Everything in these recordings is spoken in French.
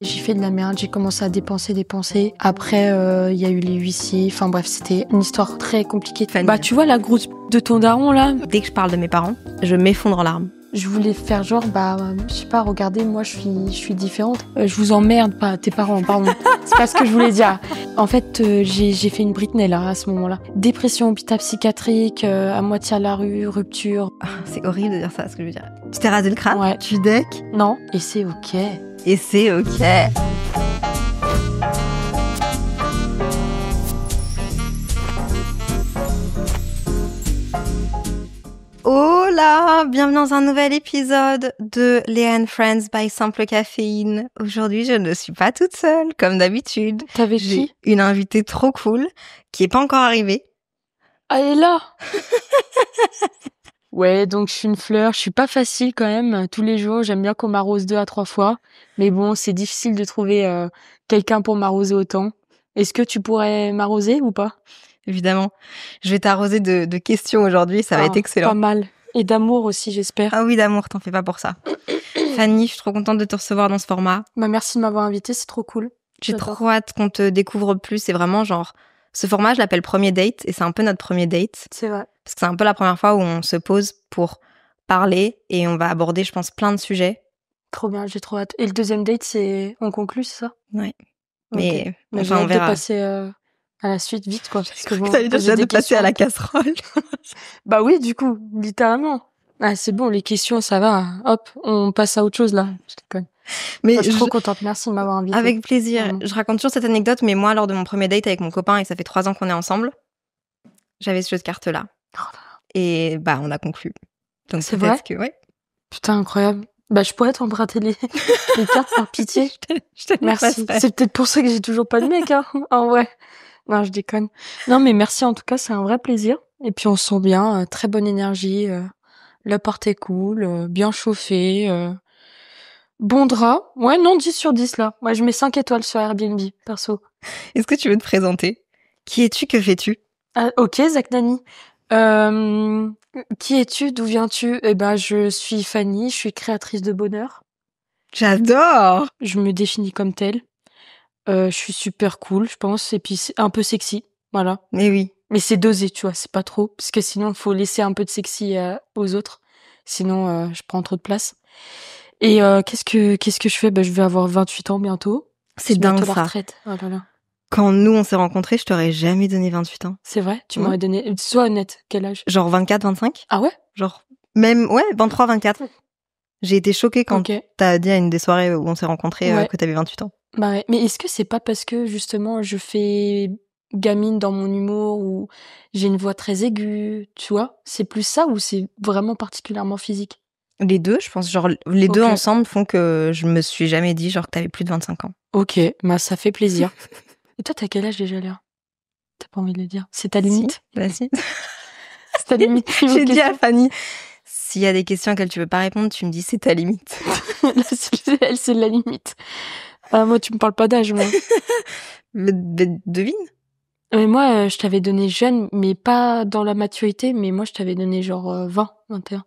J'ai fait de la merde, j'ai commencé à dépenser. Après, il y a eu les huissiers. Enfin bref, c'était une histoire très compliquée. Fanny. Bah tu vois la groupe de ton daron là. Dès que je parle de mes parents, je m'effondre en larmes. Je voulais faire genre, je sais pas, regardez, moi je suis différente. Je vous emmerde, pas tes parents, pardon. C'est pas ce que je voulais dire. En fait, j'ai fait une Britney là, à ce moment-là. Dépression, hôpital psychiatrique, à moitié à la rue, rupture. C'est horrible de dire ça, ce que je veux dire. Tu t'es rasé le crâne? Ouais. Tu deck? Non, et c'est ok. Et c'est ok. Hola, bienvenue dans un nouvel épisode de Léa and Friends by Simple Caféine. Aujourd'hui, je ne suis pas toute seule, comme d'habitude. T'avais J'ai qui? une invitée trop cool qui est pas encore arrivée. Ah, elle est là. Ouais, donc je suis une fleur, je suis pas facile quand même. Tous les jours, j'aime bien qu'on m'arrose 2 à 3 fois. Mais bon, c'est difficile de trouver quelqu'un pour m'arroser autant. Est-ce que tu pourrais m'arroser ou pas? Évidemment, je vais t'arroser de questions aujourd'hui, ça va être excellent. Pas mal. Et d'amour aussi, j'espère. Ah oui, d'amour, t'en fais pas pour ça. Fanny, je suis trop contente de te recevoir dans ce format. Bah merci de m'avoir invitée, c'est trop cool. J'ai J'adore. trop hâte qu'on te découvre plus. C'est vraiment genre... Ce format, je l'appelle premier date, et c'est un peu notre premier date. C'est vrai. Parce que c'est un peu la première fois où on se pose pour parler, et on va aborder, je pense, plein de sujets. Trop bien, j'ai trop hâte. Et le deuxième date, on conclut, c'est ça? Ouais. Okay. Mais j'ai enfin, on hâte de verra. passer à la suite vite, quoi. Parce que bon, T'allais dire, j'ai hâte de passer à la casserole. Bah oui, du coup, littéralement. Ah, c'est bon, les questions, ça va. Hop, on passe à autre chose, là. Je déconne. Mais je suis trop contente, merci de m'avoir invitée. Avec plaisir. Vraiment. Je raconte toujours cette anecdote, mais moi, lors de mon premier date avec mon copain, et ça fait 3 ans qu'on est ensemble, j'avais ce jeu de cartes-là. Et bah, on a conclu. Donc c'est vrai que, ouais. Putain, incroyable. Bah, je pourrais t'emprunter les cartes par pitié. Je te merci. passerai. C'est peut-être pour ça que j'ai toujours pas de mec, hein, en vrai. Non, je déconne. Non, mais merci en tout cas, c'est un vrai plaisir. Et puis on se sent bien, très bonne énergie. L'appart est cool, bien chauffé. Bon drap. Ouais, non, 10 sur 10 là. Moi, je mets 5 étoiles sur Airbnb, perso. Est-ce que tu veux te présenter? Qui es-tu? Que fais-tu? Ah, ok, Zach Nani. Qui es-tu? D'où viens-tu? Eh ben, je suis Fanny, je suis créatrice de bonheur. J'adore! Je me définis comme telle. Je suis super cool, je pense, et puis c'est un peu sexy, voilà. Mais oui. Mais c'est dosé, tu vois, c'est pas trop, parce que sinon, il faut laisser un peu de sexy aux autres. Sinon, je prends trop de place. Et qu'est-ce que je fais? Je vais avoir 28 ans bientôt. C'est dingue, bientôt ça. la retraite. Oh là là. Quand nous, on s'est rencontrés, je t'aurais jamais donné 28 ans. C'est vrai? Tu m'aurais donné... Sois honnête, quel âge? Genre 24, 25? Ah ouais? Genre, même, ouais, 23, 24. J'ai été choquée quand t'as dit à une des soirées où on s'est rencontrés que t'avais 28 ans. Bah ouais. Mais est-ce que c'est pas parce que, justement, je fais gamine dans mon humour ou j'ai une voix très aiguë, tu vois? C'est plus ça ou c'est vraiment particulièrement physique? Les deux, je pense, genre, les deux ensemble font que je me suis jamais dit, genre, que t'avais plus de 25 ans. Ok, bah ça fait plaisir. Et toi, t'as quel âge déjà, Léa? T'as pas envie de le dire? C'est ta limite? Bah si. C'est ta limite. J'ai dit à Fanny, s'il y a des questions auxquelles tu veux pas répondre, tu me dis c'est ta limite. Elle, c'est la limite. Moi, tu me parles pas d'âge, moi. Devine. Mais moi, je t'avais donné jeune, mais pas dans la maturité, mais moi, je t'avais donné genre 20, 21.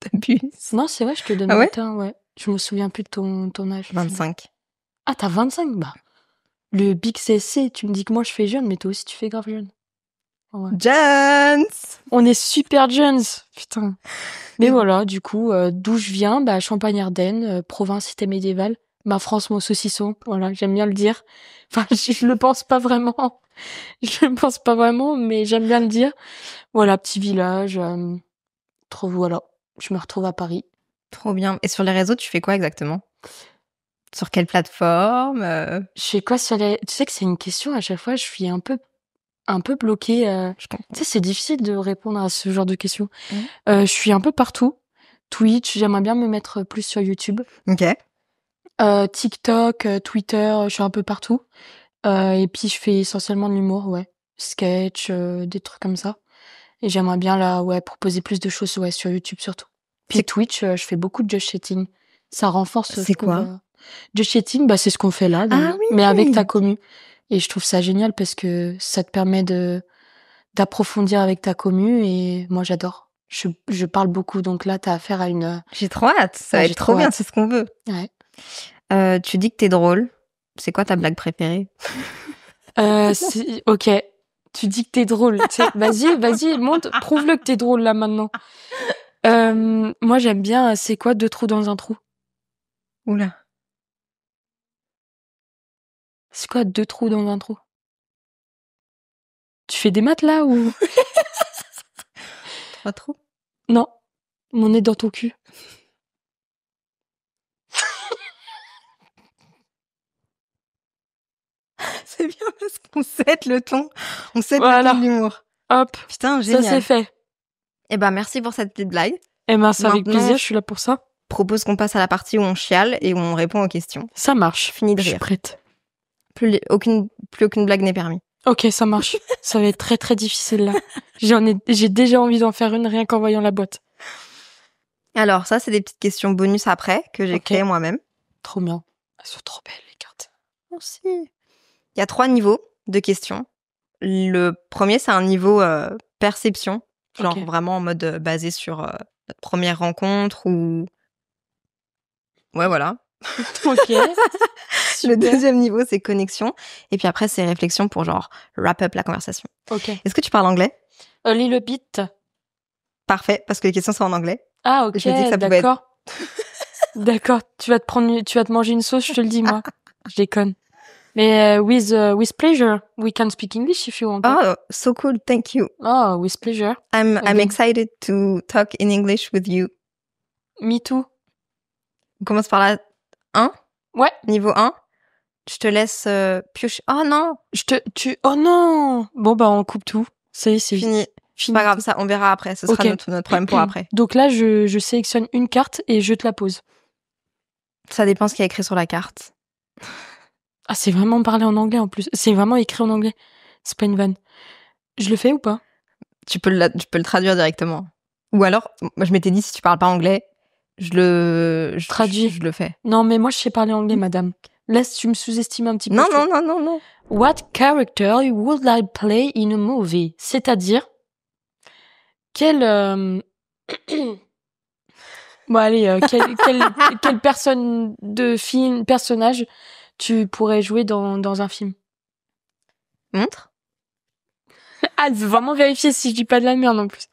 T'abuses. Non, c'est vrai, je te donne 21, ouais. Je me souviens plus de ton âge. 25. Ah, t'as 25? Bah, le Big CSC, tu me dis que moi, je fais jeune, mais toi aussi, tu fais grave jeune. Ouais. Jeunes! On est super jeunes, putain. Mais voilà, du coup, d'où je viens, Champagne-Ardenne, province cité médiévale. Ma France, mon saucisson, voilà, j'aime bien le dire. Enfin, je le pense pas vraiment. Je le pense pas vraiment, mais j'aime bien le dire. Voilà, petit village. Voilà, je me retrouve à Paris. Trop bien. Et sur les réseaux, tu fais quoi exactement? Sur quelle plateforme? Je fais quoi sur les... Tu sais que c'est une question, à chaque fois, je suis un peu bloquée. Tu sais, c'est difficile de répondre à ce genre de questions. Je suis un peu partout. Twitch, j'aimerais bien me mettre plus sur YouTube. Ok. TikTok, Twitter, je suis un peu partout. Et puis je fais essentiellement de l'humour, ouais. Sketch, des trucs comme ça. Et j'aimerais bien là, proposer plus de choses, sur YouTube surtout. Puis Twitch, je fais beaucoup de just chatting. Ça renforce. C'est quoi? Just chatting, c'est ce qu'on fait là, mais avec ta commu. Et je trouve ça génial parce que ça te permet d'approfondir avec ta commu et moi j'adore. Je parle beaucoup, donc là t'as affaire à une... J'ai trop hâte, ça va être trop bien, c'est ce qu'on veut. Ouais. Tu dis que t'es drôle. C'est quoi ta blague préférée? Ok. Tu dis que t'es drôle. Vas-y, monte, prouve-le que t'es drôle là maintenant. Moi j'aime bien. C'est quoi 2 trous dans un trou? Oula. C'est quoi 2 trous dans un trou? Tu fais des maths là ou? 3 trous? Non. Mon nez dans ton cul. C'est bien parce qu'on set le ton. On set Voilà. le ton de l'humour. Hop. Putain, Ça génial. c'est fait. Eh ben, merci pour cette petite blague. Eh ben, c'est avec Maintenant, plaisir, je suis là pour ça. Propose qu'on passe à la partie où on chiale et où on répond aux questions. Ça marche. Fini de Je suis rire. prête. Plus aucune blague n'est permise. Ok, ça marche. Ça va être très très difficile là. J'ai déjà envie d'en faire une rien qu'en voyant la boîte. Alors, ça, c'est des petites questions bonus après que j'ai Ok. créées moi-même. Trop bien. Elles sont trop belles les cartes. Merci. Il y a 3 niveaux de questions. Le premier, c'est un niveau perception. Genre Ok. vraiment en mode basé sur notre première rencontre ou... Ouais, voilà. Ok. Le deuxième niveau, c'est connexion. Et puis après, c'est réflexion pour genre wrap up la conversation. Ok. Est-ce que tu parles anglais? A little bit. Parfait, parce que les questions sont en anglais. Ah ok, Je me dis que ça pouvait d'accord. D'accord, tu vas te manger une sauce, je te le dis moi. Je déconne. Mais with pleasure, we can speak English if you want. Oh, so cool, thank you. Oh, with pleasure. I'm Again. excited to talk in English with you. Me too. On commence par la 1. Ouais. Niveau 1. Je te laisse piocher. Oh non, Oh non. Bon bah on coupe tout. Ça y est, c'est fini. fini. Pas grave, ça, on verra après. Ce sera Ok. notre problème pour après. Donc là, je sélectionne une carte et je te la pose. Ça dépend ce qu'il y a écrit sur la carte. Ah, c'est vraiment parlé en anglais en plus. C'est vraiment écrit en anglais. C'est pas une vanne. Je le fais ou pas? Tu peux le traduire directement. Ou alors, moi je m'étais dit, si tu parles pas anglais, je Traduis. Je le fais. Non, mais moi, je sais parler anglais, madame. Laisse, tu me sous-estimes un petit peu. Non. What character would I play in a movie? C'est-à-dire, quel... Bon, allez, quelle personne de film, personnage, tu pourrais jouer dans un film? Montre. Ah, elle veut vraiment vérifier si je dis pas de la merde en plus.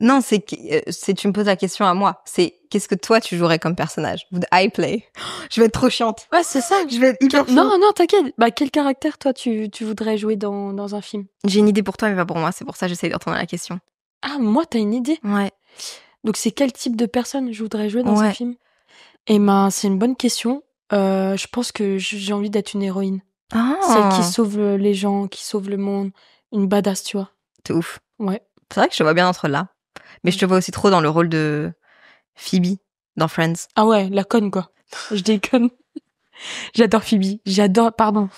Non, c'est tu me poses la question à moi. C'est qu'est-ce que toi tu jouerais comme personnage? Would I play? Je vais être trop chiante. Ouais, c'est ça. Je vais être hyper chiante. Non, t'inquiète. Bah, quel caractère, toi, tu voudrais jouer dans un film? J'ai une idée pour toi, mais pas pour moi. C'est pour ça que j'essaie de retourner à la question. Ah, moi, t'as une idée? Ouais. Donc, c'est quel type de personne je voudrais jouer dans un film? Eh ben, c'est une bonne question. Je pense que j'ai envie d'être une héroïne. Ah. Celle qui sauve les gens, qui sauve le monde. Une badass, tu vois. T'es ouf. Ouais. C'est vrai que je te vois bien entre là. Mais je te vois aussi trop dans le rôle de Phoebe dans Friends. Ah ouais, la conne, quoi. Je déconne. J'adore Phoebe. Pardon.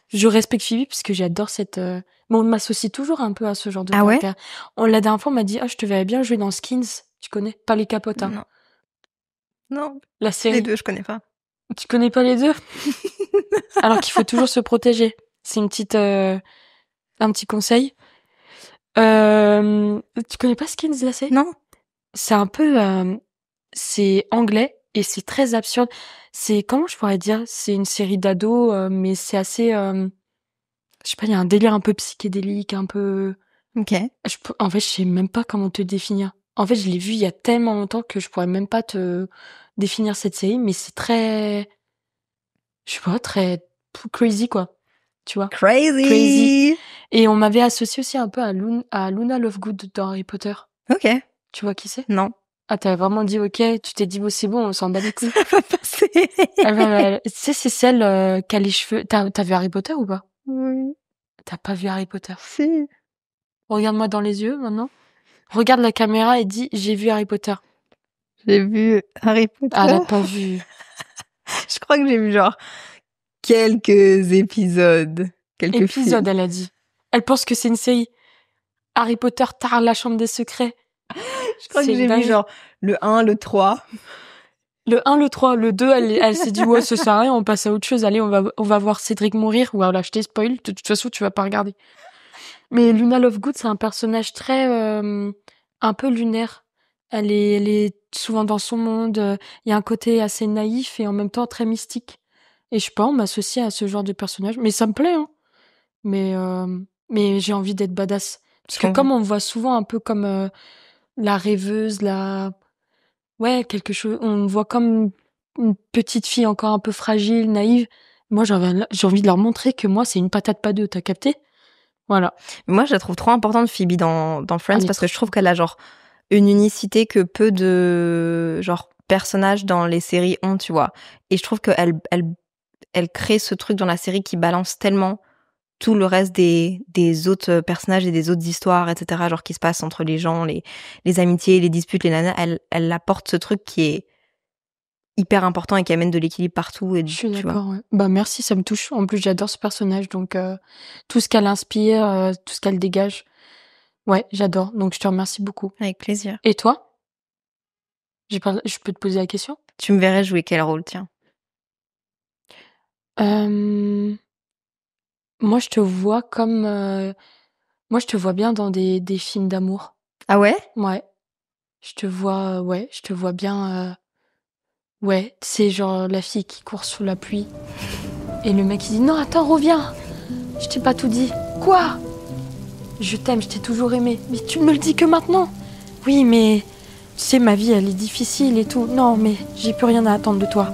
Je respecte Phoebe parce que j'adore cette... Mais on m'associe toujours un peu à ce genre de caractère. La dernière fois, on m'a dit, je te verrais bien jouer dans Skins. Tu connais? Pas les capotes, hein. Non. La série. Les deux, je connais pas. Tu connais pas les deux? Alors qu'il faut toujours se protéger. C'est une petite... un petit conseil. Tu connais pas Skins, la série? Non. C'est un peu... c'est anglais et c'est très absurde. C'est... Comment je pourrais dire? C'est une série d'ados, mais c'est assez... je sais pas, il y a un délire un peu psychédélique, un peu... Ok. En fait, je sais même pas comment te définir. En fait, je l'ai vu il y a tellement longtemps que je pourrais même pas te définir cette série, mais c'est très... Je sais pas, très crazy, quoi. Tu vois? Crazy. Et on m'avait associé aussi un peu à Luna Lovegood dans Harry Potter. Ok. Tu vois qui c'est? Non. Ah, t'as vraiment dit ok, tu t'es dit, bon, c'est bon, on s'en bat les couilles. Ça va passer. Tu sais, c'est celle qui a les cheveux... T'as vu Harry Potter ou pas? Oui. T'as pas vu Harry Potter? Si. Regarde-moi dans les yeux, maintenant. Regarde la caméra et dis, j'ai vu Harry Potter. J'ai vu Harry Potter. Ah, elle a pas vu. Je crois que j'ai vu genre quelques épisodes. Épisode, elle a dit. Elle pense que c'est une série. Harry Potter, tard, la chambre des secrets. Je crois que j'ai vu genre le 1, le 3. Le 1, le 3, le 2, elle s'est dit, ouais, ça sert à rien, on passe à autre chose. Allez, on va voir Cédric mourir. Voilà, je t'ai spoil. De toute façon, tu vas pas regarder. Mais Luna Lovegood, c'est un personnage très, un peu lunaire. Elle est souvent dans son monde. Il y a un côté assez naïf et en même temps très mystique. Et je sais pas, on m'associe à ce genre de personnage. Mais ça me plaît, hein. Mais j'ai envie d'être badass. Parce Je que comprends. comme on me voit souvent un peu comme la rêveuse, ouais, quelque chose. On me voit comme une petite fille encore un peu fragile, naïve. Moi, j'ai envie de leur montrer que moi, c'est une patate pas deux. T'as capté? Voilà. Moi, je la trouve trop importante, Phoebe, dans Friends, Elle est parce que je trouve qu'elle a genre une unicité que peu de genre personnages dans les séries ont, tu vois. Et je trouve elle crée ce truc dans la série qui balance tellement tout le reste des autres personnages et des autres histoires, etc., genre qui se passent entre les gens, les amitiés, les disputes, les nanas. Elle apporte ce truc qui est hyper important et qui amène de l'équilibre partout, et Je suis tu vois. d'accord, ouais. Bah merci, ça me touche. En plus, j'adore ce personnage, donc tout ce qu'elle inspire, tout ce qu'elle dégage, ouais, j'adore. Donc je te remercie beaucoup. Avec plaisir. Et toi? Je peux te poser la question? Tu me verrais jouer quel rôle, tiens? Moi, je te vois comme, moi, je te vois bien dans des films d'amour. Ah ouais? Ouais, je te vois bien. Ouais, c'est genre la fille qui court sous la pluie et le mec il dit non, attends, reviens. Je t'ai pas tout dit. Quoi? Je t'aime, je t'ai toujours aimé. Mais tu me le dis que maintenant. Oui, mais tu sais, ma vie, elle est difficile et tout. Non, mais j'ai plus rien à attendre de toi.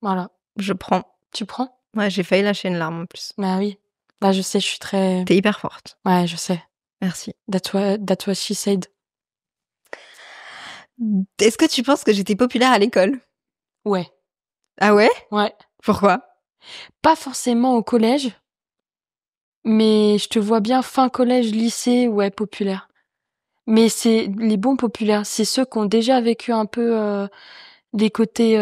Voilà. Je prends. Tu prends? Ouais, j'ai failli lâcher une larme en plus. Bah oui. Bah je sais, je suis très... T'es hyper forte. Ouais, je sais. Merci. That's what she said. Est-ce que tu penses que j'étais populaire à l'école? Ouais. Ah ouais? Ouais. Pourquoi? Pas forcément au collège, mais je te vois bien fin collège, lycée, ouais, populaire. Mais c'est les bons populaires, c'est ceux qui ont déjà vécu un peu des côtés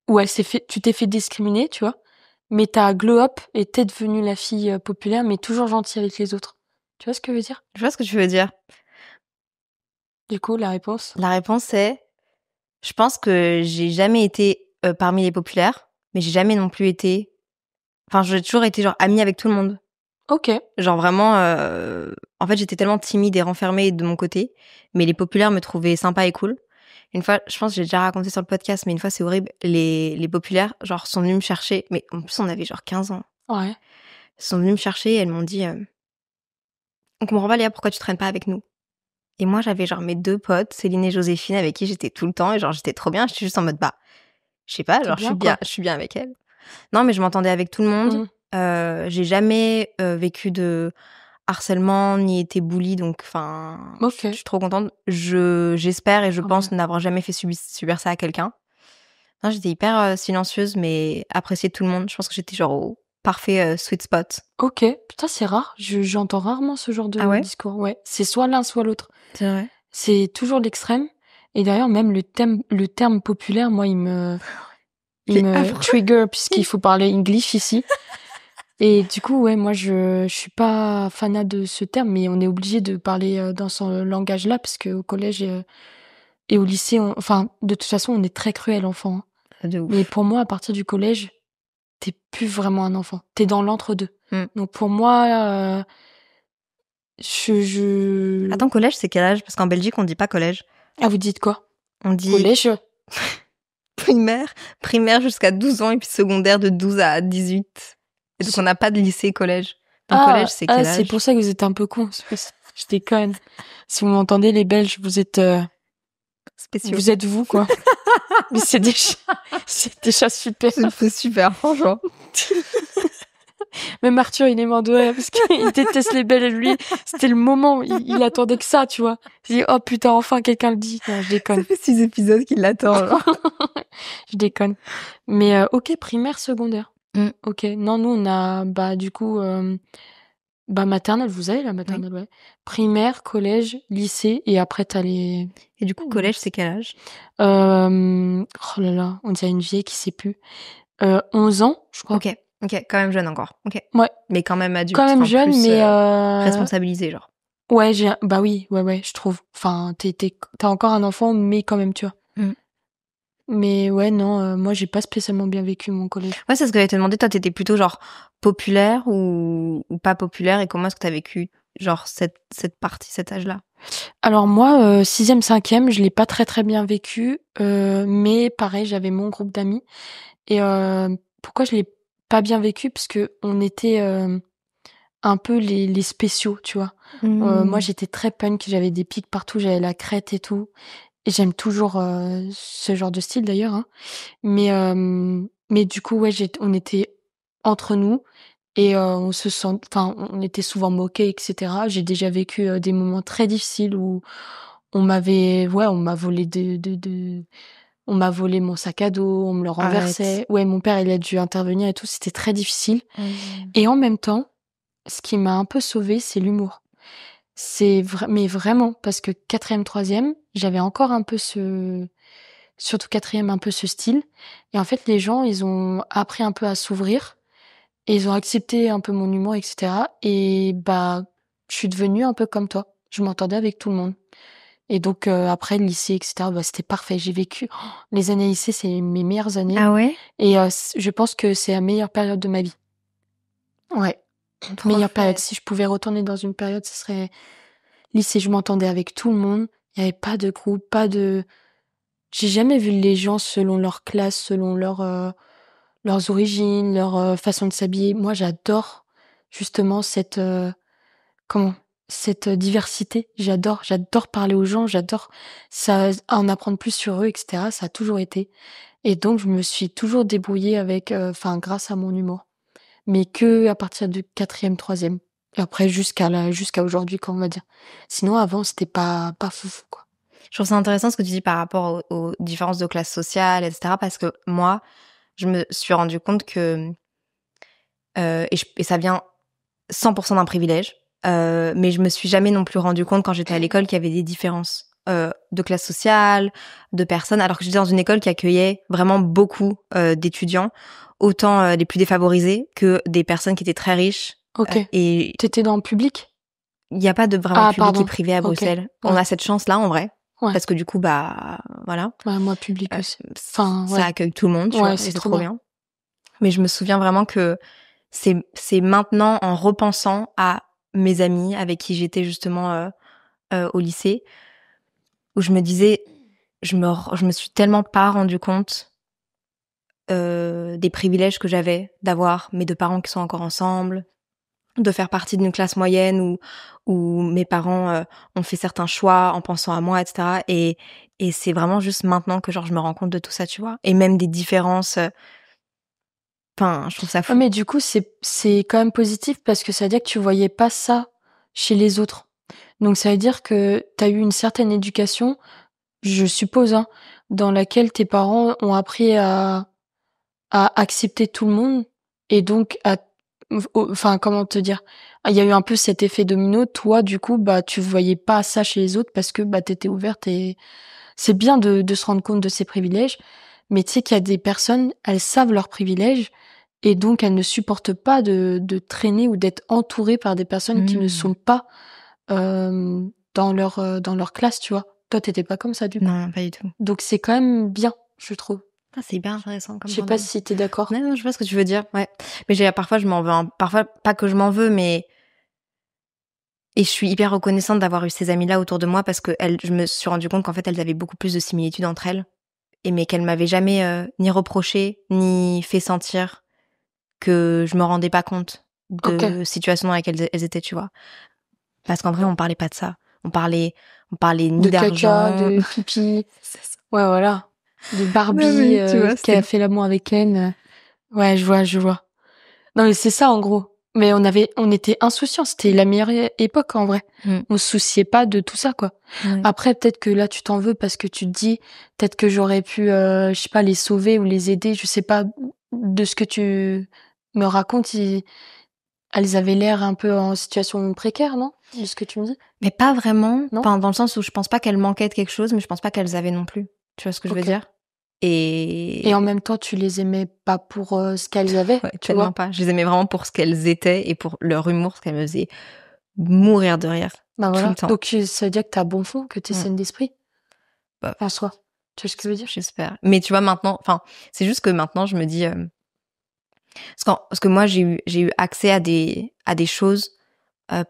où tu t'es fait discriminer, tu vois. Mais t'as glow up et t'es devenue la fille populaire, mais toujours gentille avec les autres. Tu vois ce que je veux dire? Je vois ce que tu veux dire. Du coup, la réponse? La réponse est, je pense que j'ai jamais été parmi les populaires, mais j'ai jamais non plus été... Enfin, j'ai toujours été genre amie avec tout le monde. Ok. Genre vraiment, en fait, j'étais tellement timide et renfermée de mon côté, mais les populaires me trouvaient sympa et cool. Une fois, je pense que j'ai déjà raconté sur le podcast, mais une fois, c'est horrible, les populaires, genre, sont venus me chercher, mais en plus, on avait genre 15 ans. Ouais. Ils sont venus me chercher et elles m'ont dit, on comprend pas, Léa, pourquoi tu traînes pas avec nous? Et moi, j'avais genre mes deux potes, Céline et Joséphine, avec qui j'étais tout le temps, et genre, j'étais trop bien, j'étais juste en mode, bah, je sais pas, T'es genre, bien, quoi. je suis bien avec elles. Non, mais je m'entendais avec tout le monde. J'ai jamais vécu de harcèlement ni été bully, donc enfin, Ok. je suis trop contente. J'espère et je Trop pense bien. n'avoir jamais fait subir ça à quelqu'un. Non, j'étais hyper silencieuse, mais appréciée de tout le monde. Je pense que j'étais genre au parfait sweet spot. Ok. Putain, c'est rare. J'entends rarement ce genre Ah de ouais? discours. Ouais. C'est soit l'un, soit l'autre. C'est vrai. C'est toujours l'extrême. Et d'ailleurs, même le terme populaire, moi, il me Affreux. trigger puisqu'il faut parler English ici. Et du coup, ouais, moi, je suis pas fanat de ce terme, mais on est obligé de parler dans ce langage-là parce qu'au collège et au lycée, enfin, de toute façon, on est très cruel, enfant, hein. De ouf. Mais pour moi, à partir du collège, t'es plus vraiment un enfant. T'es dans l'entre-deux. Donc pour moi, Attends, collège, c'est quel âge? Parce qu'en Belgique, on dit pas collège. Ah, vous dites quoi? On dit Collège? primaire jusqu'à 12 ans et puis secondaire de 12 à 18. Et donc, on n'a pas de lycée collège. Donc, collège, c'est quel âge? C'est pour ça que vous êtes un peu cons. Je déconne. Si vous m'entendez, les Belges, vous êtes Spéciaux. vous êtes vous, quoi. Mais c'est déjà super. C'est super, franchement. Même Arthur, il est mort de rire parce qu'il déteste les Belges. Lui, c'était le moment. Il attendait que ça, tu vois. Il dit, oh putain, enfin, quelqu'un le dit. Non, je déconne. Ça fait 6 épisodes qu'il l'attend, genre. Je déconne. Mais ok, primaire, secondaire. Ok. Non, nous, on a, bah, du coup, maternelle, vous avez la maternelle, ouais. Primaire, collège, lycée, et après, t'as les... Et du coup, collège, c'est quel âge? Oh là là, on dirait une vieille qui sait plus. 11 ans, je crois. Ok, quand même jeune encore. Ok. Ouais. Mais quand même adulte. Quand même enfin, jeune, plus, mais... responsabilisé, genre. Ouais, bah oui, ouais, je trouve. Enfin, t'as encore un enfant, mais quand même, tu vois. Mais ouais, non, moi, j'ai pas spécialement bien vécu mon collège. Ouais, c'est ce que j'allais te demander. Toi, t'étais plutôt genre populaire ou pas populaire, et comment est-ce que t'as vécu genre cette partie, cet âge-là? Alors moi, 6e, 5e, je l'ai pas très très bien vécu, mais pareil, j'avais mon groupe d'amis et pourquoi je l'ai pas bien vécu? Parce que on était, un peu les spéciaux, tu vois? Moi, Mmh. j'étais très punk, j'avais des pics partout, j'avais la crête et tout et j'aime toujours, ce genre de style d'ailleurs, hein. Mais du coup, ouais, on était entre nous et on se sent enfin, on était souvent moqués et cetera. J'ai déjà vécu, des moments très difficiles où on m'a volé on m'a volé mon sac à dos, on me le Arrête. renversait. Ouais, mon père, il a dû intervenir et tout, c'était très difficile Mmh. et en même temps, ce qui m'a un peu sauvée, c'est l'humour. Mais vraiment, parce que 4e, 3e, j'avais encore un peu surtout 4e, un peu ce style. Et en fait, les gens, ils ont appris un peu à s'ouvrir et ils ont accepté un peu mon humour, et cetera. Et bah, je suis devenue un peu comme toi. Je m'entendais avec tout le monde. Et donc, après le lycée, et cetera, bah, c'était parfait. J'ai vécu les années lycée, c'est mes meilleures années. Ah ouais? Et je pense que c'est la meilleure période de ma vie. Ouais, Trop meilleure période. chouette. Si je pouvais retourner dans une période, ce serait lycée. Je m'entendais avec tout le monde. Il y avait pas de groupe, pas de... J'ai jamais vu les gens selon leur classe, selon leurs origines, leur façon de s'habiller. Moi, j'adore justement comment cette diversité. J'adore parler aux gens, j'adore ça, en apprendre plus sur eux, etc. Ça a toujours été. Et donc, je me suis toujours débrouillée avec, enfin, grâce à mon humour. Mais que à partir du 4e, 3e. Et après, jusqu'à aujourd'hui, quoi, on va dire. Sinon, avant, c'était pas foufou, quoi. Je trouve ça intéressant ce que tu dis par rapport aux différences de classe sociale, etc. Parce que moi, je me suis rendu compte que et ça vient 100% d'un privilège. Mais je me suis jamais non plus rendu compte quand j'étais à l'école qu'il y avait des différences de classe sociale, de personnes, alors que j'étais dans une école qui accueillait vraiment beaucoup d'étudiants, autant les plus défavorisés que des personnes qui étaient très riches. Ok. Et T'étais dans le public? il n'y a pas de vraiment Ah, public et pardon. privé à Ok. Bruxelles. On Ouais. a cette chance-là en vrai, Ouais. parce que du coup, bah voilà, Ouais, moi, public euh, aussi. Enfin, ça ouais. accueille tout le monde, tu vois, Ouais, et c'est c'est trop trop bien. bien. Mais je me souviens vraiment que c'est maintenant, en repensant à mes amis avec qui j'étais justement au lycée, où je me disais, je me suis tellement pas rendu compte des privilèges que j'avais d'avoir mes deux parents qui sont encore ensemble, de faire partie d'une classe moyenne où mes parents ont fait certains choix en pensant à moi, etc. Et c'est vraiment juste maintenant que genre je me rends compte de tout ça, tu vois. Et même des différences. Enfin, je trouve ça Ouais, fou. mais du coup, c'est quand même positif parce que ça veut dire que tu voyais pas ça chez les autres. Donc, ça veut dire que t'as eu une certaine éducation, je suppose, hein, dans laquelle tes parents ont appris à accepter tout le monde et donc enfin, comment te dire? Il y a eu un peu cet effet domino. Toi, du coup, bah, tu voyais pas ça chez les autres parce que, bah, t'étais ouverte et c'est bien de se rendre compte de ses privilèges. Mais tu sais qu'il y a des personnes, elles savent leurs privilèges et donc elles ne supportent pas de traîner ou d'être entourées par des personnes qui ne Hmm. sont pas, dans leur classe, tu vois? Toi, t'étais pas comme ça, du coup. Non, pas du tout. Donc c'est quand même bien, je trouve. Ah, c'est hyper intéressant Je comme sais point de pas vue. si t'es d'accord? Non, non, je vois ce que tu veux dire, ouais. Mais parfois je m'en veux, parfois pas que je m'en veux, mais et je suis hyper reconnaissante d'avoir eu ces amies-là autour de moi parce que je me suis rendu compte qu'en fait elles avaient beaucoup plus de similitudes entre elles, et mais qu'elles m'avaient jamais ni reproché ni fait sentir que je me rendais pas compte OK. de situations dans lesquelles elles étaient, tu vois. Parce qu'en vrai on parlait pas de ça, on parlait ni De caca, d'argent. de pipi. C'est ça. Ouais, voilà. De Non Barbie, mais tu vois, qui a fait l'amour avec Ken. Ouais, je vois, je vois. Non, mais c'est ça, en gros. Mais on était insouciants. C'était la meilleure époque, en vrai. Mm. On se souciait pas de tout ça, quoi. Ouais. Après, peut-être que là, tu t'en veux parce que tu te dis, peut-être que j'aurais pu, je sais pas, les sauver ou les aider. Je sais pas, de ce que tu me racontes, elles avaient l'air un peu en situation précaire, non? De ce que tu me dis? Mais pas vraiment, Non? enfin, dans le sens où je pense pas qu'elles manquaient de quelque chose, mais je pense pas qu'elles avaient non plus. Tu vois ce que je veux Ok. dire? Et en Et même temps, tu les aimais pas pour ce qu'elles avaient, ouais, tu tellement vois? pas. Je les aimais vraiment pour ce qu'elles étaient et pour leur humour, parce qu'elles me faisaient mourir de rire Bah tout le voilà. temps. Donc, ça veut dire que t'as bon fond, que t'es Mm. saine d'esprit, Bah, en soi. Tu vois ce que je veux dire? j'espère. Mais tu vois maintenant, enfin, c'est juste que maintenant je me dis parce que moi j'ai eu accès à des choses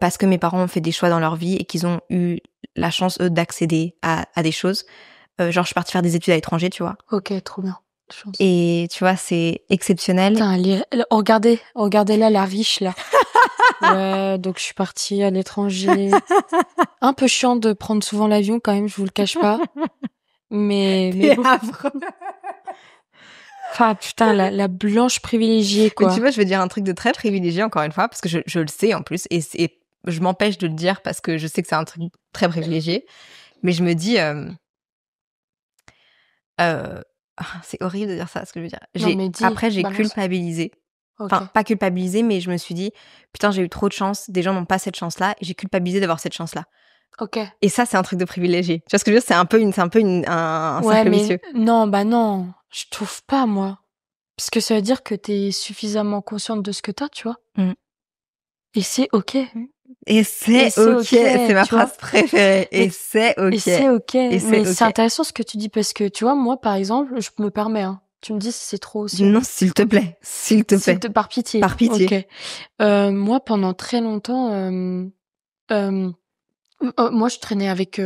parce que mes parents ont fait des choix dans leur vie et qu'ils ont eu la chance, eux, d'accéder à des choses. Genre, je suis partie faire des études à l'étranger, tu vois. Ok, trop bien. Chance. Et tu vois, c'est exceptionnel. Putain, regardez là, la riche, là. Ouais, donc je suis partie à l'étranger. Un peu chiant de prendre souvent l'avion quand même, je vous le cache pas. Mais bon. Enfin, putain, la blanche privilégiée, quoi. Mais tu vois, je vais dire un truc de très privilégié, encore une fois, parce que je le sais en plus, et je m'empêche de le dire parce que je sais que c'est un truc très privilégié. Mais je me dis... c'est horrible de dire ça, ce que je veux dire. Après, j'ai culpabilisé. Okay. Enfin, pas culpabilisé, mais je me suis dit, putain, j'ai eu trop de chance, des gens n'ont pas cette chance-là, et j'ai culpabilisé d'avoir cette chance-là. Ok. Et ça, c'est un truc de privilégié. Tu vois ce que je veux dire? C'est un peu un cercle vicieux. Non, non, je trouve pas, moi. Parce que ça veut dire que t'es suffisamment consciente de ce que t'as, tu vois. Et c'est ok. Et c'est ok, c'est ma phrase préférée. Et c'est ok. Et c'est ok. Mais c'est intéressant ce que tu dis, parce que, tu vois, moi, par exemple, je me permets, hein. Tu me dis si c'est trop aussi. Non, s'il te plaît. S'il te plaît. Par pitié. Par pitié. Ok. Moi, pendant très longtemps, moi, je traînais avec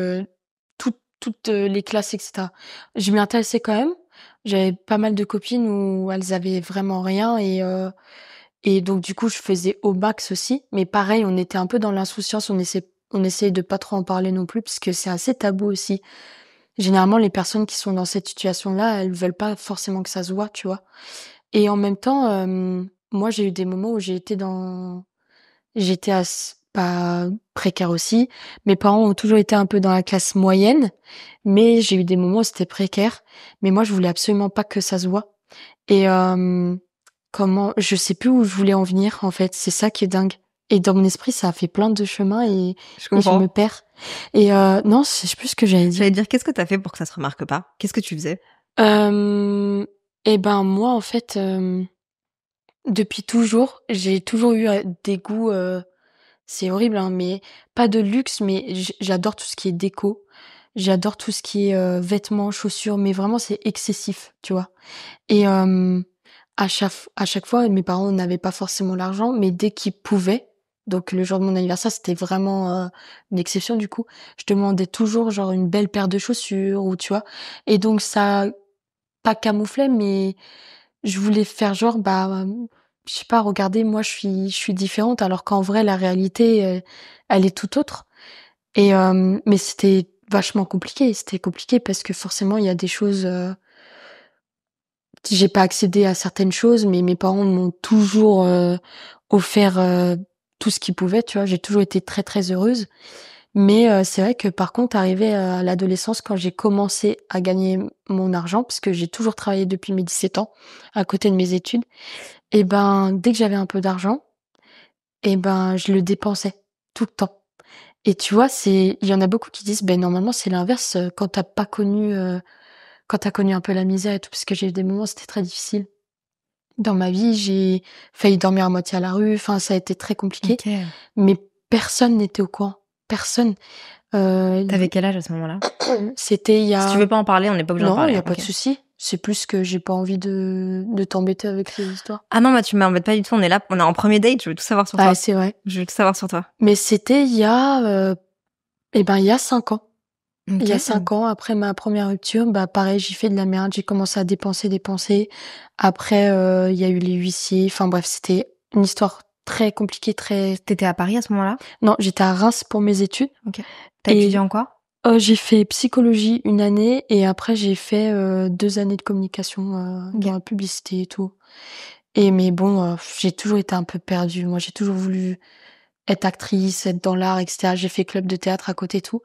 toutes les classes, etc. Je m'y intéressais quand même. J'avais pas mal de copines où elles avaient vraiment rien, et donc du coup, je faisais au max aussi. Mais pareil, on était un peu dans l'insouciance. On essayait de pas trop en parler non plus, puisque c'est assez tabou aussi. Généralement, les personnes qui sont dans cette situation-là, elles veulent pas forcément que ça se voit, tu vois. Et en même temps, moi, j'ai eu des moments où j'étais pas précaire aussi. Mes parents ont toujours été un peu dans la classe moyenne, mais j'ai eu des moments où c'était précaire. Mais moi, je voulais absolument pas que ça se voit. Et je sais plus où je voulais en venir, en fait. C'est ça qui est dingue. Et dans mon esprit, ça a fait plein de chemins et je me perds. Et non, je sais plus ce que j'allais dire. J'allais dire, qu'est-ce que t'as fait pour que ça se remarque pas? Qu'est-ce que tu faisais? Moi, en fait, depuis toujours, j'ai toujours eu des goûts... c'est horrible, hein, mais pas de luxe, mais j'adore tout ce qui est déco. J'adore tout ce qui est vêtements, chaussures, mais vraiment, c'est excessif, tu vois. Et à chaque fois, mes parents n'avaient pas forcément l'argent, mais dès qu'ils pouvaient, donc le jour de mon anniversaire, c'était vraiment une exception du coup, je demandais toujours genre une belle paire de chaussures, ou tu vois. Et donc ça, pas camouflait, mais je voulais faire genre, je sais pas, regardez, moi je suis différente, alors qu'en vrai la réalité, elle est tout autre. Et mais c'était vachement compliqué. C'était compliqué parce que forcément il y a des choses. J'ai pas accédé à certaines choses, mais mes parents m'ont toujours offert tout ce qu'ils pouvaient. Tu vois, j'ai toujours été très très heureuse. Mais c'est vrai que par contre, arrivé à l'adolescence, quand j'ai commencé à gagner mon argent, parce que j'ai toujours travaillé depuis mes 17 ans, à côté de mes études, et dès que j'avais un peu d'argent, je le dépensais tout le temps. Et tu vois, il y en a beaucoup qui disent, normalement c'est l'inverse quand t'as connu un peu la misère et tout, parce que j'ai eu des moments où c'était très difficile. Dans ma vie, j'ai failli dormir à moitié à la rue. Enfin, ça a été très compliqué. Okay. Mais personne n'était au courant. Personne. T'avais quel âge à ce moment-là? C'était il y a... Si tu veux pas en parler, on n'est pas obligé d'en parler. Non, il y a pas de souci. C'est plus que j'ai pas envie de t'embêter avec ces histoires. Ah non, tu m'embêtes pas du tout. On est là, on est en premier date. Je veux tout savoir sur toi. Ah, c'est vrai. Je veux tout savoir sur toi. Mais c'était il y a... il y a 5 ans. Okay. Il y a 5 ans, après ma première rupture, pareil, j'ai fait de la merde, j'ai commencé à dépenser. Après, il y a eu les huissiers. Enfin bref, c'était une histoire très compliquée, très... T'étais à Paris à ce moment-là? Non, j'étais à Reims pour mes études. Ok. T'as étudié en quoi? J'ai fait psychologie 1 année, et après j'ai fait 2 années de communication dans la publicité et tout. Mais bon, j'ai toujours été un peu perdue. Moi, j'ai toujours voulu être actrice, être dans l'art, etc. J'ai fait club de théâtre à côté et tout.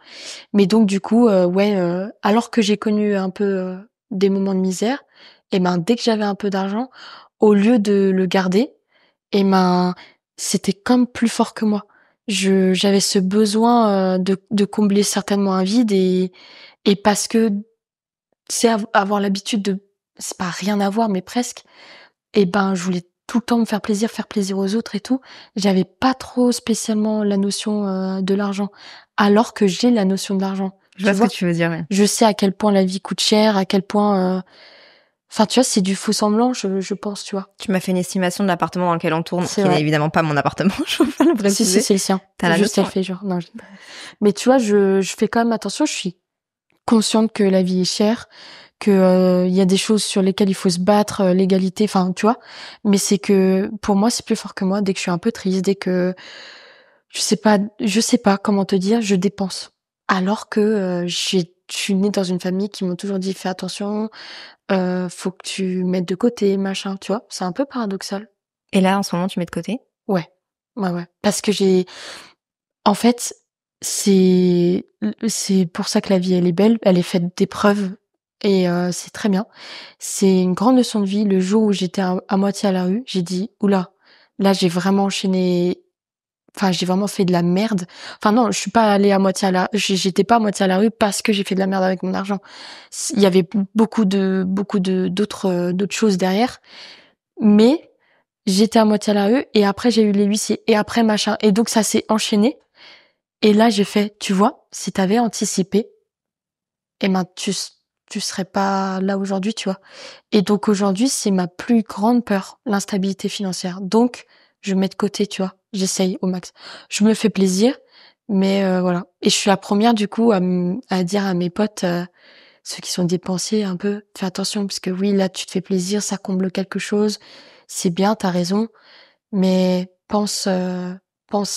Mais donc du coup, alors que j'ai connu un peu des moments de misère, dès que j'avais un peu d'argent, au lieu de le garder, c'était comme plus fort que moi. J'avais ce besoin de combler certainement un vide, et parce que c'est avoir l'habitude de, c'est pas rien à voir mais presque, je voulais tout le temps me faire plaisir aux autres et tout. J'avais pas trop spécialement la notion de l'argent, alors que j'ai la notion de l'argent. Je vois ce que tu veux dire. Ouais. Je sais à quel point la vie coûte cher, à quel point Enfin, tu vois, c'est du faux semblant, je pense, tu vois. Tu m'as fait une estimation de l'appartement dans lequel on tourne, C'est qui vrai. n'est évidemment pas mon appartement, je veux pas le Si, préciser. c'est le sien. T'as la Juste, notion. elle fait genre, non. Mais tu vois, je fais quand même attention, je suis consciente que la vie est chère, que il y a des choses sur lesquelles il faut se battre, l'égalité, enfin, tu vois. Mais c'est que, pour moi, c'est plus fort que moi. Dès que je suis un peu triste, dès que, je sais pas comment te dire, je dépense. Alors que je suis née dans une famille qui m'ont toujours dit fais attention, faut que tu mettes de côté, machin, tu vois. C'est un peu paradoxal. Et là, en ce moment, tu mets de côté? Ouais, ouais. Parce que en fait, c'est pour ça que la vie elle est belle, elle est faite d'épreuves et c'est très bien. C'est une grande leçon de vie. Le jour où j'étais à moitié à la rue, j'ai dit oula, là j'ai vraiment enchaîné. Enfin, j'ai vraiment fait de la merde. Enfin non, je suis pas allée à moitié j'étais pas à moitié à la rue parce que j'ai fait de la merde avec mon argent. Il y avait d'autres choses derrière, mais j'étais à moitié à la rue et après j'ai eu les huissiers et après machin et donc ça s'est enchaîné et là j'ai fait, tu vois, si t'avais anticipé, eh ben tu serais pas là aujourd'hui, tu vois. Et donc aujourd'hui, c'est ma plus grande peur, l'instabilité financière. Donc je mets de côté, tu vois. J'essaye au max. Je me fais plaisir, mais voilà. Et je suis la première du coup à dire à mes potes, ceux qui sont dépensiers un peu, fais attention parce que oui, là tu te fais plaisir, ça comble quelque chose, c'est bien, t'as raison, mais pense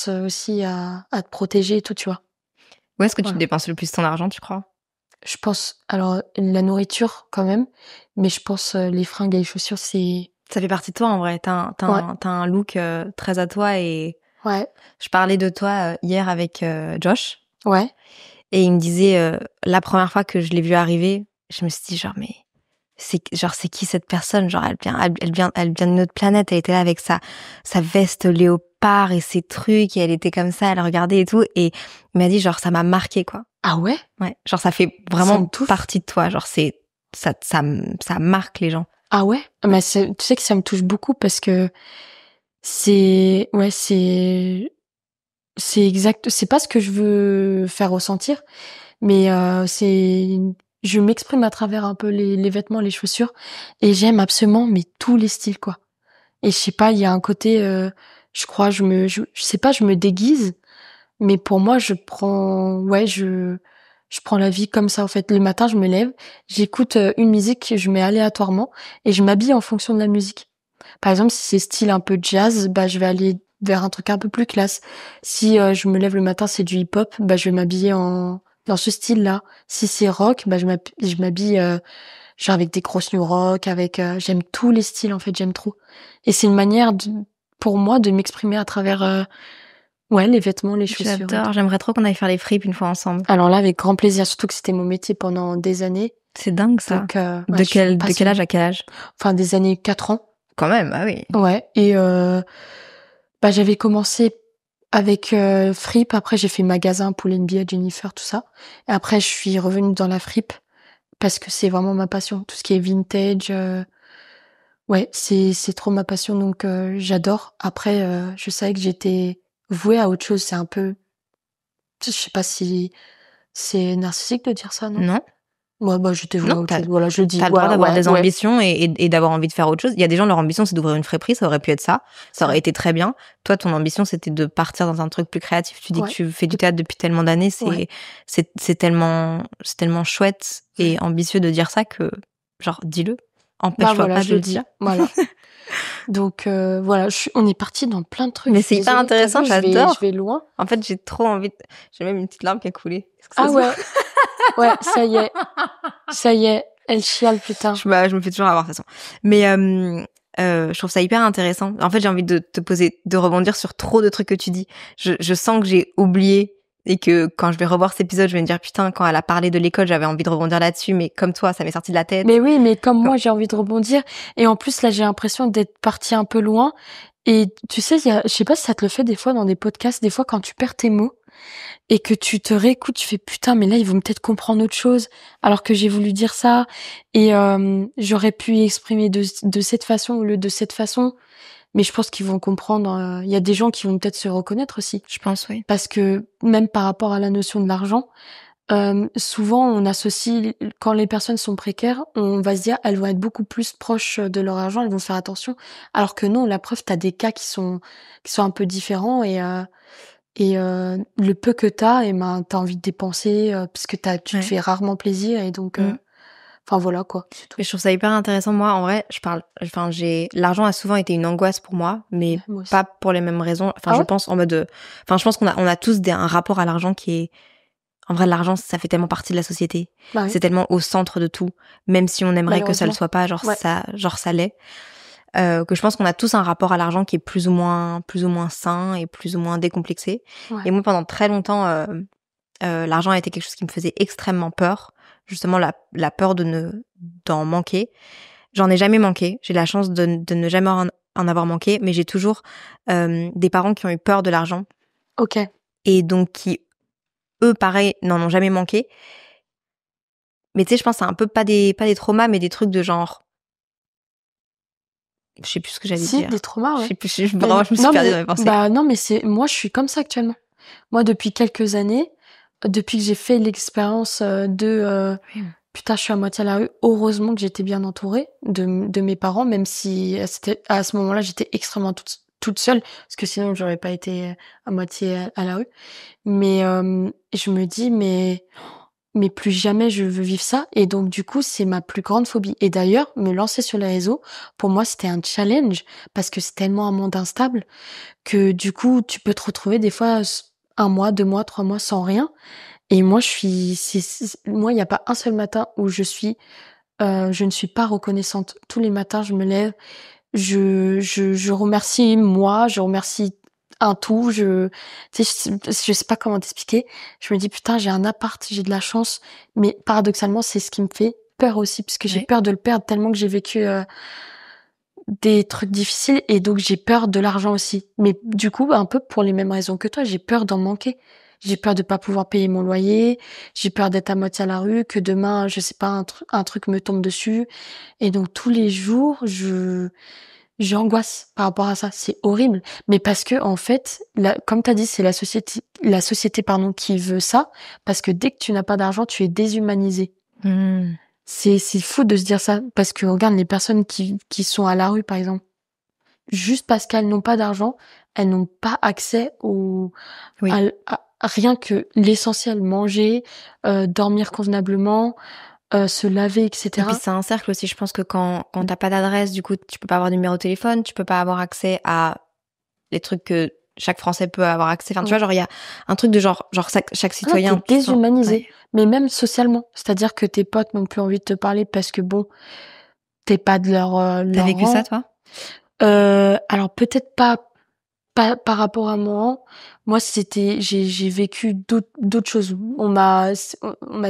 aussi à te protéger et tout, tu vois. Où est-ce que tu Voilà. dépenses le plus ton argent, tu crois? Je pense, alors la nourriture quand même, mais je pense les fringues et les chaussures, c'est... Ça fait partie de toi, en vrai. Ouais, T'as un look très à toi et ouais, je parlais de toi hier avec Josh ouais. et il me disait la première fois que je l'ai vu arriver, je me suis dit genre mais c'est qui cette personne? Genre elle vient d'une autre planète, elle était là avec sa veste léopard et ses trucs et elle était comme ça, elle regardait et tout et il m'a dit genre ça m'a marqué quoi. Ah ouais? Ouais, genre ça fait Ça vraiment me touche. partie de toi, genre ça marque les gens. Ah ouais? Mais tu sais que ça me touche beaucoup parce que ouais, c'est exact, c'est pas ce que je veux faire ressentir, mais je m'exprime à travers un peu les vêtements, les chaussures, et j'aime absolument, mais tous les styles, quoi. Et je sais pas, il y a un côté, je crois, je sais pas, je me déguise, mais pour moi, je prends la vie comme ça, en fait. Le matin, je me lève, j'écoute une musique que je mets aléatoirement, et je m'habille en fonction de la musique. Par exemple, si c'est style un peu jazz, bah, je vais aller vers un truc un peu plus classe. Si je me lève le matin, c'est du hip-hop, bah, je vais m'habiller dans ce style-là. Si c'est rock, bah, je m'habille genre avec des grosses new rock, avec j'aime tous les styles en fait, j'aime trop. Et c'est une manière pour moi de m'exprimer à travers ouais, les vêtements, les chaussures. J'adore, j'aimerais trop qu'on aille faire les fripes une fois ensemble. Alors là, avec grand plaisir, surtout que c'était mon métier pendant des années. C'est dingue ça. Donc De quel âge à quel âge? Enfin des années 4 ans. Quand même, ah oui. Ouais, et bah j'avais commencé avec fripe, après j'ai fait magasin pour l'NBA, Jennifer, tout ça. Et après je suis revenue dans la fripe parce que c'est vraiment ma passion, tout ce qui est vintage. Ouais, c'est trop ma passion, donc j'adore. Après, je savais que j'étais vouée à autre chose. C'est un peu, je sais pas si c'est narcissique de dire ça, non? Non? Ouais, bah j'étais vouée à Non, autre chose. Voilà, je le dis. t'as le droit d'avoir des ambitions et d'avoir envie de faire autre chose. Il y a des gens, leur ambition, c'est d'ouvrir une friperie, ça aurait pu être ça. Ça aurait été très bien. Toi, ton ambition, c'était de partir dans un truc plus créatif. Tu dis que tu fais du théâtre depuis tellement d'années, c'est tellement chouette et ambitieux de dire ça que, genre, dis-le. Empêche-toi voilà, pas je de le le dis. dire. Voilà. Donc voilà, on est parti dans plein de trucs. Mais c'est hyper intéressant, j'adore. Je vais loin. En fait, j'ai trop envie j'ai même une petite larme qui a coulé. Ah ouais. Ouais, ça y est. Ça y est. Elle chiale, putain. Je me fais toujours avoir de toute façon. Mais je trouve ça hyper intéressant. En fait, j'ai envie de de rebondir sur trop de trucs que tu dis. Je sens que j'ai oublié et que quand je vais revoir cet épisode, je vais me dire putain, quand elle a parlé de l'école, j'avais envie de rebondir là-dessus, mais comme toi, ça m'est sorti de la tête. Mais oui, mais comme moi, j'ai envie de rebondir. Et en plus, là, j'ai l'impression d'être partie un peu loin. Et tu sais, je sais pas si ça te le fait des fois dans des podcasts, des fois quand tu perds tes mots et que tu te réécoutes, tu fais putain, mais là, ils vont peut-être comprendre autre chose alors que j'ai voulu dire ça. Et j'aurais pu exprimer de cette façon au lieu de cette façon. Mais je pense qu'ils vont comprendre. Il y a des gens qui vont peut-être se reconnaître aussi. Je pense, oui. Parce que même par rapport à la notion de l'argent, Souvent, on associe quand les personnes sont précaires, on va se dire elles vont être beaucoup plus proches de leur argent, elles vont faire attention. Alors que non, la preuve, t'as des cas qui sont un peu différents et le peu que t'as, et ben t'as envie de dépenser parce que tu te fais rarement plaisir et donc enfin voilà quoi. C'est tout. Mais je trouve ça hyper intéressant. Moi, en vrai, l'argent a souvent été une angoisse pour moi, mais Moi aussi. pas pour les mêmes raisons. Enfin, Ah je ouais pense en mode, je pense qu'on a tous un rapport à l'argent qui est, en vrai, l'argent, ça fait tellement partie de la société. Bah oui. C'est tellement au centre de tout, même si on aimerait que ça le Malheureusement. soit pas, Ouais. ça l'est. Que je pense qu'on a tous un rapport à l'argent qui est plus ou moins sain et plus ou moins décomplexé. Ouais. Et moi, pendant très longtemps, l'argent a été quelque chose qui me faisait extrêmement peur. Justement, la peur d'en manquer. J'en ai jamais manqué. J'ai la chance de ne jamais en avoir manqué, mais j'ai toujours des parents qui ont eu peur de l'argent Ok. et donc qui, eux, pareil, n'en ont jamais manqué. Mais tu sais, je pense que c'est un peu pas des traumas, mais des trucs de genre. Je sais plus ce que j'allais Si, dire. des traumas, Je ouais. sais plus. Vraiment, je me suis Non, perdue mais dans mes pensées. bah non, mais moi je suis comme ça actuellement. Moi depuis quelques années, depuis que j'ai fait l'expérience putain, je suis à moitié à la rue. Heureusement que j'étais bien entourée de mes parents, même si à ce moment-là, j'étais extrêmement toute seule, parce que sinon, j'aurais pas été à moitié à la rue. Mais je me dis, mais plus jamais je veux vivre ça. Et donc, du coup, c'est ma plus grande phobie. Et d'ailleurs, me lancer sur les réseaux, pour moi, c'était un challenge, parce que c'est tellement un monde instable que du coup, tu peux te retrouver des fois 1 mois, 2 mois, 3 mois sans rien. Et moi, moi, il n'y a pas un seul matin où je ne suis pas reconnaissante. Tous les matins, je me lève, je remercie moi, je remercie un tout, tu sais, je sais pas comment t'expliquer. Je me dis, putain, j'ai un appart, j'ai de la chance. Mais paradoxalement, c'est ce qui me fait peur aussi, parce que j'ai peur de le perdre tellement que j'ai vécu des trucs difficiles et donc j'ai peur de l'argent aussi. Mais du coup, un peu pour les mêmes raisons que toi, j'ai peur d'en manquer. J'ai peur de pas pouvoir payer mon loyer, j'ai peur d'être à moitié à la rue, que demain, je sais pas, un truc me tombe dessus. Et donc tous les jours, j'angoisse par rapport à ça. C'est horrible. Mais parce que, en fait, comme t'as dit, c'est la société, pardon, qui veut ça. Parce que dès que tu n'as pas d'argent, tu es déshumanisé. C'est fou de se dire ça, parce que regarde les personnes qui sont à la rue, par exemple, juste parce qu'elles n'ont pas d'argent, elles n'ont pas accès Oui. à rien que l'essentiel, manger, dormir convenablement, se laver, etc. Et puis c'est un cercle aussi. Je pense que quand t'as pas d'adresse, du coup, tu peux pas avoir de numéro de téléphone, tu peux pas avoir accès à les trucs que chaque Français peut avoir accès. Enfin, tu vois, genre il y a un truc de genre chaque citoyen. T'es déshumanisé, Ouais. mais même socialement. C'est-à-dire que tes potes n'ont plus envie de te parler parce que bon, t'es pas de leur T'as vécu rang. ça, toi? Alors peut-être pas par rapport à moi. Moi, j'ai vécu d'autres choses. On m'a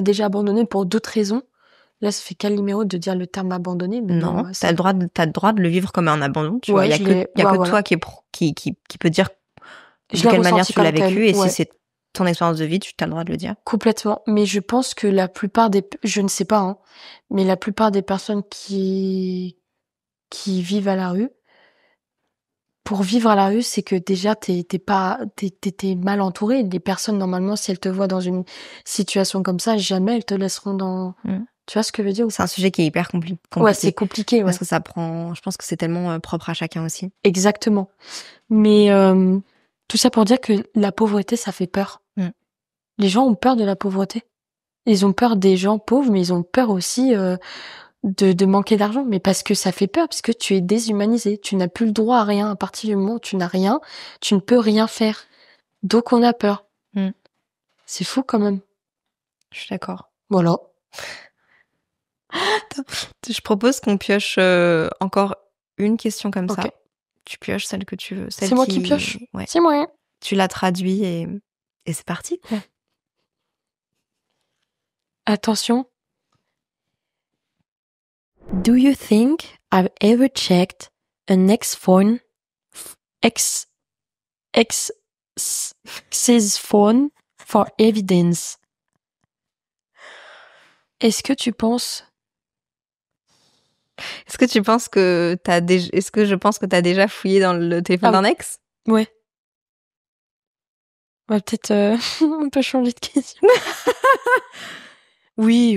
déjà abandonné pour d'autres raisons. Là, ça fait numéro de dire le terme abandonné, mais Non, bon, t'as le droit de le vivre comme un abandon, tu vois. ouais, Il y a que voilà. toi qui peut dire Je de l'ai quelle manière ressenti tu l'as comme tel, vécu, et si ouais. c'est ton expérience de vie, tu as le droit de le dire. Complètement. Mais je pense que la plupart je ne sais pas, hein, mais la plupart des personnes qui vivent à la rue, pour vivre à la rue, c'est que déjà t'es mal entouré. Les personnes, normalement, si elles te voient dans une situation comme ça, jamais elles te laisseront dans. Tu vois ce que je veux dire? C'est un sujet qui est hyper compliqué. Ouais, c'est compliqué, ouais. Parce que ça prend, je pense que c'est tellement propre à chacun aussi. Exactement. Mais tout ça pour dire que la pauvreté, ça fait peur. Les gens ont peur de la pauvreté. Ils ont peur des gens pauvres, mais ils ont peur aussi de manquer d'argent. Mais parce que ça fait peur, parce que tu es déshumanisé. Tu n'as plus le droit à rien. À partir du moment où tu n'as rien, tu ne peux rien faire. Donc on a peur. C'est fou quand même. Je suis d'accord. Voilà. Je propose qu'on pioche encore une question comme ça. Tu pioches celle que tu veux. C'est moi qui pioche. Ouais. C'est moi. Tu la traduis et c'est parti. Ouais. Attention. Do you think I've ever checked an ex's phone for evidence? Est-ce que tu penses Est-ce que je pense que t'as déjà fouillé dans le téléphone d'un ex? Ouais. On va peut-être on peut changer de question. Oui.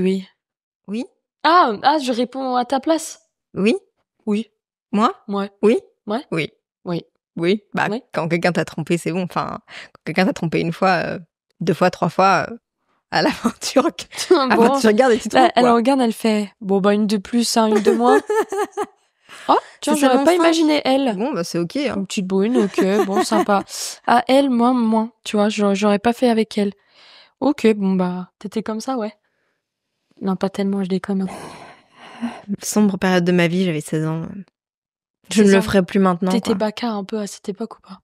Oui. Je réponds à ta place. Oui. Oui. Moi. Ouais. Oui. Ouais. Oui. Oui. Oui. Bah, Oui. quand quelqu'un t'a trompé, c'est bon. Enfin, quand quelqu'un t'a trompé une fois, 2 fois, 3 fois, à la fin, tu Bon, regardes et tu là, trompes, elle quoi. regarde, elle fait bon bah une de plus, une de moins. Oh, tiens, C'est ça j'aurais mon pas sens. imaginé elle. Bon, bah, c'est ok, hein. Une petite brune, ok, bon, sympa. Ah, elle, moi, moins. Tu vois, j'aurais pas fait avec elle. Ok, bon, bah, t'étais comme ça, ouais. Non, pas tellement, je déconne. Sombre période de ma vie, j'avais 16 ans. Je ne 16 le ans. ferai plus maintenant, T'étais quoi. bacard un peu à cette époque ou pas?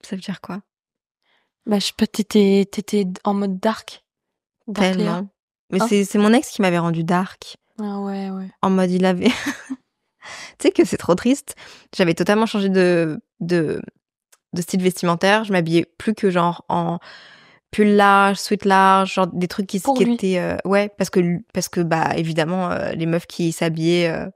Ça veut dire quoi? Bah, je sais pas, t'étais en mode dark. Dark Léa. Tellement. Mais Hein? c'est mon ex qui m'avait rendu dark. Ah ouais. En mode, il avait... Tu sais que c'est trop triste. J'avais totalement changé de style vestimentaire. Je m'habillais plus que genre en pull large, sweat large, genre des trucs qui Pour lui. étaient... ouais, parce que bah, évidemment, les meufs qui s'habillaient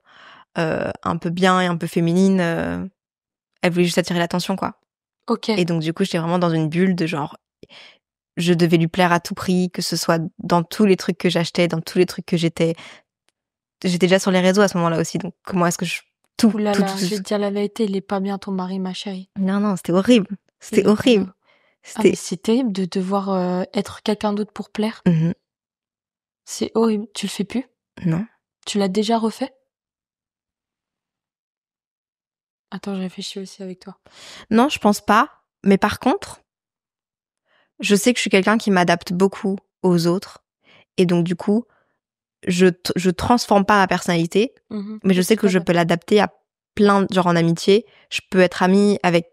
un peu bien et un peu féminines, elles voulaient juste attirer l'attention, quoi. Ok. Et donc, du coup, j'étais vraiment dans une bulle de genre... Je devais lui plaire à tout prix, que ce soit dans tous les trucs que j'achetais, dans tous les trucs que j'étais. J'étais déjà sur les réseaux à ce moment-là aussi, donc comment est-ce que je... Tout. Oulala, je vais te dire la vérité, il est pas bien ton mari, ma chérie. Non, c'était horrible. Il C'était est pas horrible. bien. Ah, mais C'était... c'est terrible de devoir être quelqu'un d'autre pour plaire. Mhm. C'est horrible. Tu le fais plus? Non. Tu l'as déjà refait? Attends, je réfléchis aussi avec toi. Non, je pense pas. Mais par contre, je sais que je suis quelqu'un qui m'adapte beaucoup aux autres. Et donc, du coup, je transforme pas ma personnalité, mais je sais que je peux l'adapter à plein... Genre en amitié, je peux être amie avec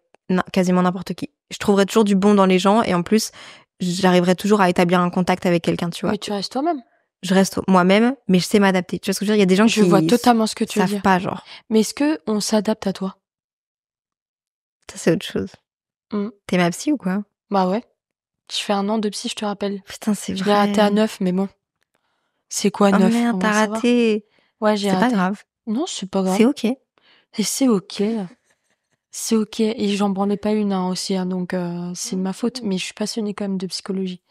quasiment n'importe qui. Je trouverai toujours du bon dans les gens et en plus, j'arriverai toujours à établir un contact avec quelqu'un, tu vois. Mais tu restes toi-même. Je reste moi-même, mais je sais m'adapter. Tu vois ce que je veux dire? Il y a des gens Je qui vois totalement ce que tu veux savent dire. pas, genre. Mais est-ce que on s'adapte à toi? Ça, c'est autre chose. T'es ma psy ou quoi? Bah ouais. Je fais 1 an de psy, je te rappelle. Putain, c'est Je vrai. l'ai raté à 9, mais bon. C'est quoi 9? Oh merde, t'as raté. Ouais, j'ai raté. C'est pas grave. Non, c'est pas grave. C'est ok. Et c'est ok. C'est ok. Et j'en branlais pas une aussi, donc c'est de ma faute. Mais je suis passionnée quand même de psychologie.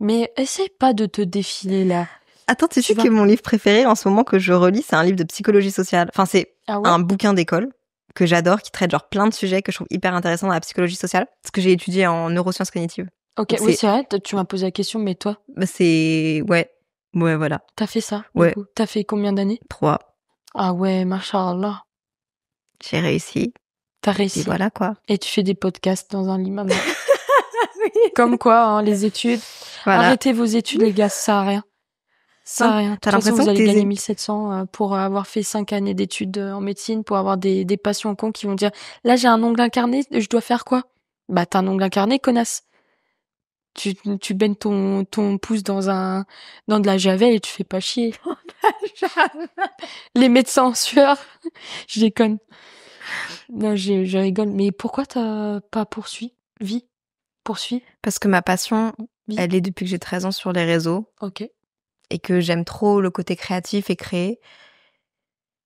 Mais essaie pas de te défiler là. Attends, tu sais que mon livre préféré en ce moment que je relis, c'est un livre de psychologie sociale. Enfin, c'est un bouquin d'école que j'adore, qui traite genre plein de sujets que je trouve hyper intéressants dans la psychologie sociale. Ce que j'ai étudié en neurosciences cognitives. Ok, donc, oui, c'est vrai, tu m'as posé la question, mais toi? Bah, c'est... Ouais, voilà. T'as fait ça, Ouais. du coup. T'as fait combien d'années? 3. Ah ouais, machallah. J'ai réussi. T'as réussi. Et voilà, quoi. Et tu fais des podcasts dans un lit maintenant. Oui. Comme quoi, hein, les études. Voilà. Arrêtez vos études, les gars, ça sert à rien. Ça sert à rien. De toute façon, vous allez gagner 1700 pour avoir fait 5 années d'études en médecine, pour avoir des patients cons qui vont dire « Là, j'ai un ongle incarné, je dois faire quoi ?» Bah, t'as un ongle incarné, connasse. Tu baignes ton pouce dans de la javel et tu fais pas chier. Les médecins en sueur. Je déconne. Non, je rigole. Mais pourquoi t'as pas poursuivi? Parce que ma passion, elle est depuis que j'ai 13 ans sur les réseaux. Ok. Et que j'aime trop le côté créatif et créer.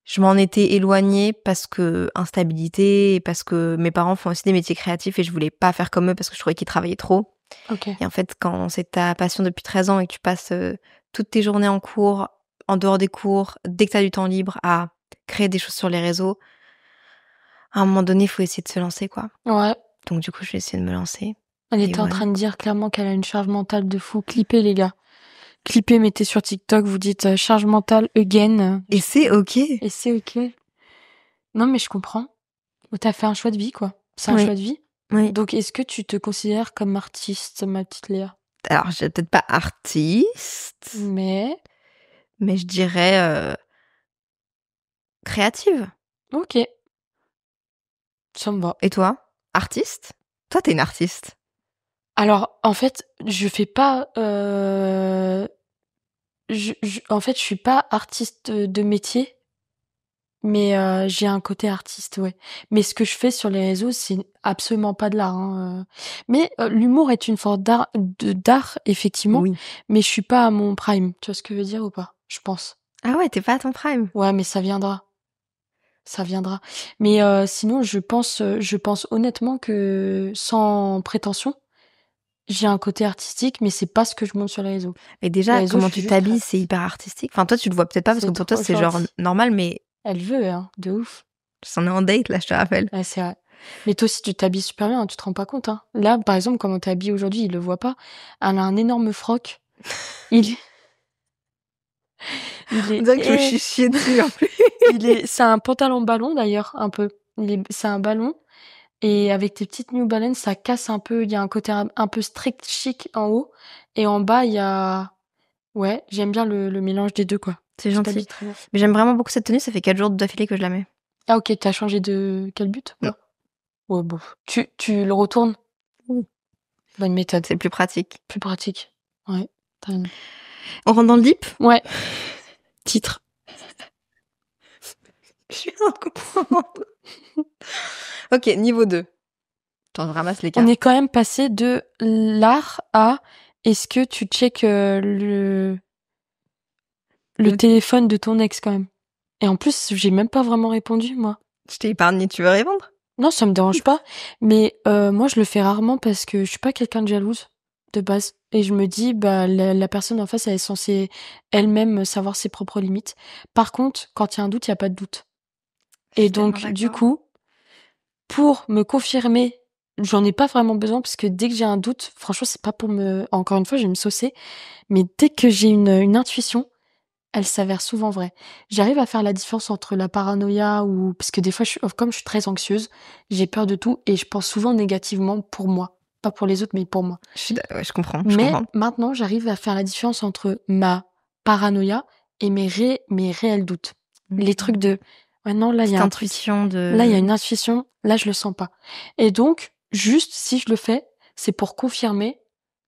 Je m'en étais éloignée parce que instabilité, et parce que mes parents font aussi des métiers créatifs et je voulais pas faire comme eux parce que je trouvais qu'ils travaillaient trop. Okay. Et en fait, quand c'est ta passion depuis 13 ans et que tu passes toutes tes journées en cours, en dehors des cours, dès que tu as du temps libre à créer des choses sur les réseaux, à un moment donné, il faut essayer de se lancer, quoi. Ouais. Donc du coup, je vais essayer de me lancer. Elle était en train de dire clairement qu'elle a une charge mentale de fou. Clippez, les gars. Clippez, mettez sur TikTok, vous dites charge mentale again. Et c'est ok. Et c'est ok. Non, mais je comprends. T'as fait un choix de vie, quoi. C'est un choix de vie. Oui. Donc, est-ce que tu te considères comme artiste, ma petite Léa? Alors, je suis peut-être pas artiste. Mais je dirais créative. Ok. Ça me va. Et toi? Artiste? Toi, t'es une artiste. Alors, en fait, je fais pas... en fait, je suis pas artiste de métier. Mais j'ai un côté artiste, ouais. Mais ce que je fais sur les réseaux, c'est absolument pas de l'art. Hein. Mais l'humour est une forme d'art, effectivement. Oui. Mais je suis pas à mon prime. Tu vois ce que je veux dire ou pas? Je pense. Ah ouais, t'es pas à ton prime. Ouais, mais ça viendra. Ça viendra. Mais sinon, je pense honnêtement que, sans prétention, j'ai un côté artistique, mais c'est pas ce que je montre sur les réseaux. Mais Les déjà, réseaux, comment je suis tu juste t'habilles, c'est hyper artistique. Enfin, toi, tu le vois peut-être pas parce que C'est pour toi, trop c'est genre gentil. normal, mais Elle veut, hein, de ouf. c'en est en date, là, je te rappelle. Ouais, c'est vrai. Mais toi aussi, tu t'habilles super bien, hein, tu te rends pas compte, hein. Là, par exemple, comment t'es habillée aujourd'hui, il le voit pas. Elle a un énorme froc. Il est, il On est, dirait que je me suis chiée dessus, en plus. c'est un pantalon ballon d'ailleurs, un peu. C'est un ballon. Et avec tes petites New Balance, ça casse un peu. Il y a un côté un peu strict chic en haut. Et en bas, il y a, ouais, j'aime bien le mélange des deux, quoi. C'est Tu gentil. t'habilles très bien. Mais j'aime vraiment beaucoup cette tenue, ça fait 4 jours d'affilée que je la mets. Ah, ok, t'as changé de quel but? Non. Ouais, bon. Tu le retournes? Bonne méthode. C'est plus pratique. Plus pratique. Ouais, t'as raison. On rentre dans le deep? Ouais. Titre. Je viens de comprendre. Ok, niveau 2. Attends, je ramasse les On cartes. est quand même passé de l'art à est-ce que tu checkes le Le- téléphone de ton ex quand même. Et en plus, j'ai même pas vraiment répondu, moi. Je t'ai épargné, tu veux répondre? Non, ça me dérange pas. Mais moi, je le fais rarement parce que je suis pas quelqu'un de jalouse de base. Et je me dis, bah, la personne en face, elle est censée elle-même savoir ses propres limites. Par contre, quand il y a un doute, il y a pas de doute. Je Et suis tellement donc, du d'accord. coup, pour me confirmer, j'en ai pas vraiment besoin parce que dès que j'ai un doute, franchement, c'est pas pour me, encore une fois, je vais me saucer, mais dès que j'ai une intuition, elle s'avère souvent vraie. J'arrive à faire la différence entre la paranoïa ou, parce que des fois, comme je suis très anxieuse, j'ai peur de tout et je pense souvent négativement pour moi. Pas pour les autres, mais pour moi. Ouais, je comprends, je Mais comprends. maintenant, j'arrive à faire la différence entre ma paranoïa et mes réels doutes. Les trucs de, ouais, non, là, il y Cette a un truc. intuition de... Là, il y a une intuition. Là, je le sens pas. Et donc, juste, si je le fais, c'est pour confirmer,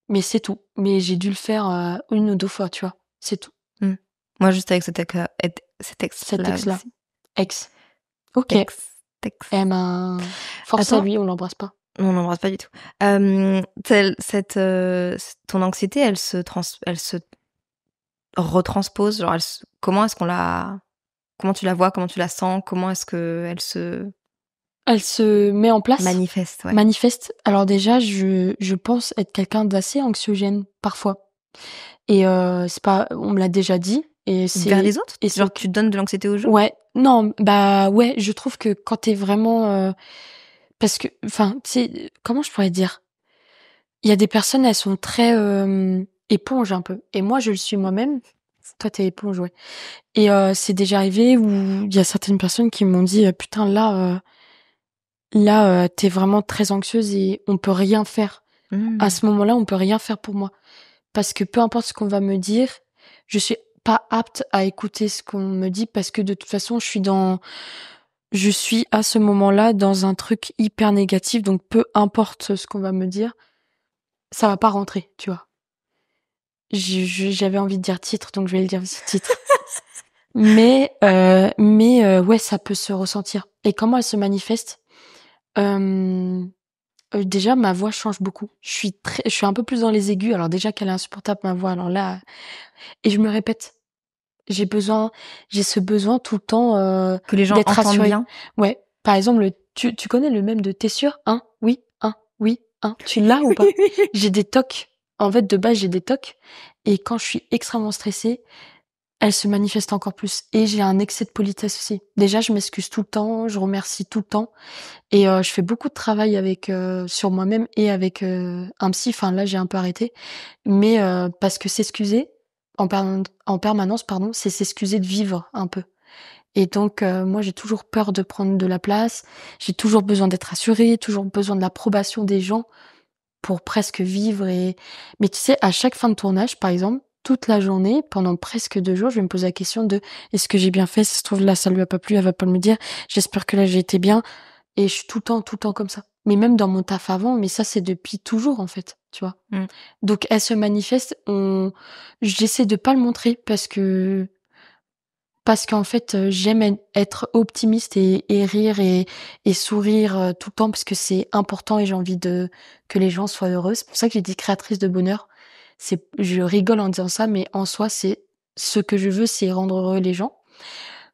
mais c'est tout. Mais j'ai dû le faire une ou deux fois, tu vois. C'est tout. Moi, juste avec cet Cet ex-là ex-là. aussi. Ex. Ok. Tex. Eh ben, force à Attends, lui, on l'embrasse pas. on n'embrasse pas du tout. Ton anxiété, elle se retranspose. Genre, comment est-ce qu'on la... Comment tu la vois, comment tu la sens, comment est-ce que elle se Elle se met en place. manifeste, ouais. Manifeste. Alors déjà, je pense être quelqu'un d'assez anxiogène, parfois. Et c'est pas, on me l'a déjà dit. Et Vers les autres? et Genre, tu donnes de l'anxiété aux gens? ouais. Non, bah ouais, je trouve que quand t'es vraiment, parce que, enfin, tu sais, comment je pourrais dire? Il y a des personnes, elles sont très éponges un peu. Et moi, je le suis moi-même. Toi, t'es éponge, ouais. Et c'est déjà arrivé où il y a certaines personnes qui m'ont dit, putain, là, t'es vraiment très anxieuse et on peut rien faire. À ce moment-là, on peut rien faire pour moi. Parce que peu importe ce qu'on va me dire, je suis pas apte à écouter ce qu'on me dit parce que de toute façon, je suis à ce moment-là dans un truc hyper négatif. Donc peu importe ce qu'on va me dire, ça va pas rentrer, tu vois. J'avais envie de dire titre, donc je vais le dire aussi titre. Mais ouais, ça peut se ressentir. Et comment elle se manifeste? Déjà, ma voix change beaucoup. Je suis un peu plus dans les aigus. Alors déjà qu'elle est insupportable, ma voix. Alors là, et je me répète. J'ai ce besoin tout le temps Que les gens d'être entendent rassurée. bien. Ouais. Par exemple, tu connais le mème de t'es sûr? Hein? Oui, hein, oui, hein. Tu l'as ou pas? J'ai des tocs. En fait, de base, j'ai des tocs. Et quand je suis extrêmement stressée, elle se manifeste encore plus. Et j'ai un excès de politesse aussi. Déjà, je m'excuse tout le temps, je remercie tout le temps. Et je fais beaucoup de travail avec sur moi-même et avec un psy. Enfin, là, j'ai un peu arrêté. Mais parce que s'excuser en permanence, pardon, c'est s'excuser de vivre un peu. Et donc, moi, j'ai toujours peur de prendre de la place. J'ai toujours besoin d'être assurée, toujours besoin de l'approbation des gens pour presque vivre. Mais tu sais, à chaque fin de tournage, par exemple, toute la journée, pendant presque 2 jours, je vais me poser la question de est-ce que j'ai bien fait? Si ça se trouve, là, ça lui a pas plu, elle va pas me dire. J'espère que là, j'ai été bien. Et je suis tout le temps comme ça. Mais même dans mon taf avant, mais ça, c'est depuis toujours, en fait, tu vois. Donc, elle se manifeste, j'essaie de pas le montrer parce qu'en fait, j'aime être optimiste et rire et sourire tout le temps parce que c'est important et j'ai envie que les gens soient heureux. C'est pour ça que j'ai dit créatrice de bonheur. Je rigole en disant ça, mais en soi, c'est ce que je veux, c'est rendre heureux les gens.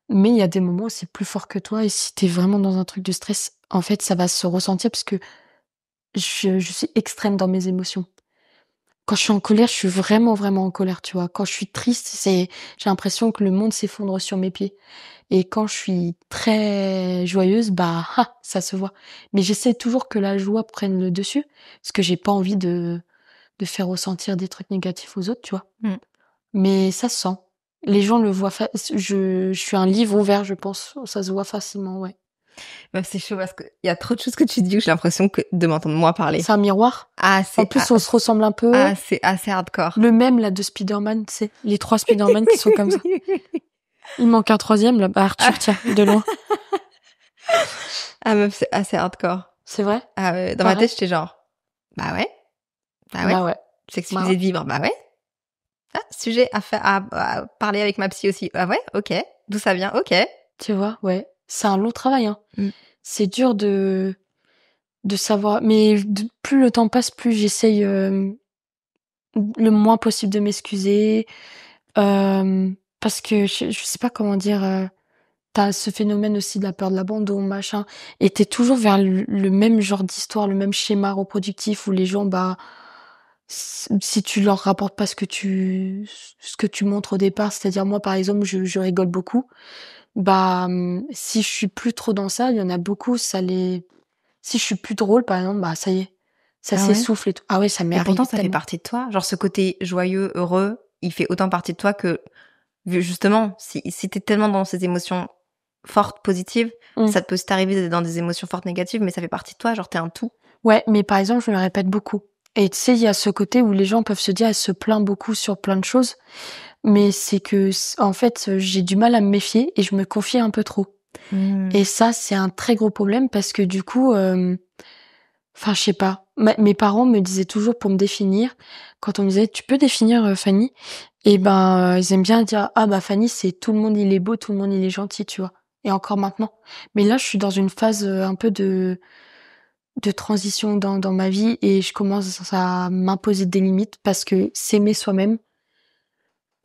Mais il y a des moments où c'est plus fort que toi et si t'es vraiment dans un truc de stress, en fait, ça va se ressentir parce que je suis extrême dans mes émotions. Quand je suis en colère, je suis vraiment, vraiment en colère, tu vois. Quand je suis triste, j'ai l'impression que le monde s'effondre sur mes pieds. Et quand je suis très joyeuse, bah, ça se voit. Mais j'essaie toujours que la joie prenne le dessus, parce que j'ai pas envie de faire ressentir des trucs négatifs aux autres, tu vois. Mm. Mais ça se sent. Les gens le voient. Je suis un livre ouvert, je pense. Ça se voit facilement, ouais. C'est chaud parce qu'il y a trop de choses que tu dis où j'ai l'impression de m'entendre moi parler. C'est un miroir. Ah, En plus, on se ressemble un peu. c'est assez hardcore. Le même, là, de Spider-Man, tu sais. Les 3 Spider-Man qui sont comme ça. Il manque un 3e, là. Bah, Arthur, tiens, de loin. Ah, meuf, c'est assez hardcore. C'est vrai? Ah ouais, dans ma tête, j'étais genre, bah ouais. Bah ouais. C'est que suffisait de vivre, bah ouais. Ah, sujet à parler avec ma psy aussi. Ah ouais, ok. D'où ça vient, ok. Tu vois, ouais. C'est un long travail, hein. Mm. C'est dur de savoir. Mais plus le temps passe, plus j'essaye le moins possible de m'excuser. Parce que je sais pas comment dire. T'as ce phénomène aussi de la peur de l'abandon, machin. Et t'es toujours vers le même genre d'histoire, le même schéma reproductif où les gens, bah, si tu leur rapportes pas ce que tu montres au départ, c'est-à-dire moi, par exemple, je rigole beaucoup. Bah, si je suis plus trop dans ça, il y en a beaucoup, si je suis plus drôle, par exemple, bah, ça y est. Ça s'essouffle et tout. Ah ouais, ça m'est Et arrivé pourtant, ça fait tellement. partie de toi. Genre, ce côté joyeux, heureux, il fait autant partie de toi que, justement, si t'es tellement dans ces émotions fortes, positives, ça peut aussi t'arriver d'être dans des émotions fortes, négatives, mais ça fait partie de toi. Genre, t'es un tout. Ouais, mais par exemple, je me le répète beaucoup. Et tu sais, il y a ce côté où les gens peuvent se dire, elle se plaint beaucoup sur plein de choses. Mais c'est que, en fait, j'ai du mal à me méfier et je me confie un peu trop. Et ça, c'est un très gros problème parce que du coup, enfin, je sais pas. Mes parents me disaient toujours pour me définir, quand on me disait, tu peux définir Fanny? Et ben, ils aiment bien dire, ah bah Fanny, c'est tout le monde il est beau, tout le monde il est gentil, tu vois. Et encore maintenant. Mais là, je suis dans une phase un peu de transition dans ma vie et je commence à m'imposer des limites parce que s'aimer soi-même,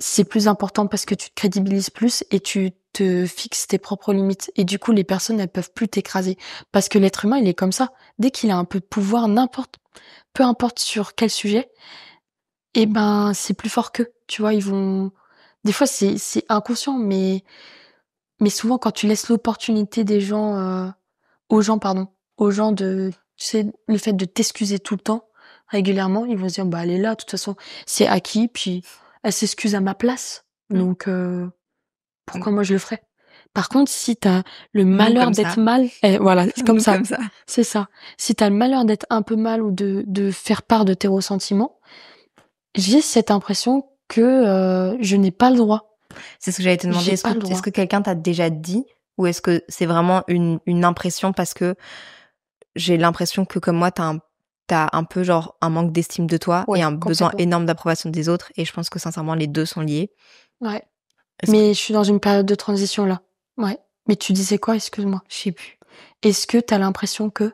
c'est plus important parce que tu te crédibilises plus et tu te fixes tes propres limites. Et du coup, les personnes, elles peuvent plus t'écraser. Parce que l'être humain, il est comme ça. Dès qu'il a un peu de pouvoir, peu importe sur quel sujet, et ben, c'est plus fort qu'eux. Tu vois, des fois, c'est inconscient, mais souvent, quand tu laisses l'opportunité aux gens tu sais, le fait de t'excuser tout le temps, régulièrement, ils vont se dire, bah, elle est là, de toute façon, c'est acquis, puis elle s'excuse à ma place. Donc, pourquoi moi je le ferais? Par contre, si t'as le malheur d'être mal, voilà, c'est comme ça. C'est ça. Si t'as le malheur d'être un peu mal ou de faire part de tes ressentiments, j'ai cette impression que je n'ai pas le droit. C'est ce que j'allais te demander. Est-ce que quelqu'un t'a déjà dit ou est-ce que c'est vraiment une impression parce que j'ai l'impression que comme moi, t'as un peu genre un manque d'estime de toi et un besoin énorme d'approbation des autres et je pense que sincèrement les deux sont liés. Ouais. Mais je suis dans une période de transition là. Ouais. Mais tu disais quoi, excuse-moi? Je sais plus. Est-ce que t'as l'impression que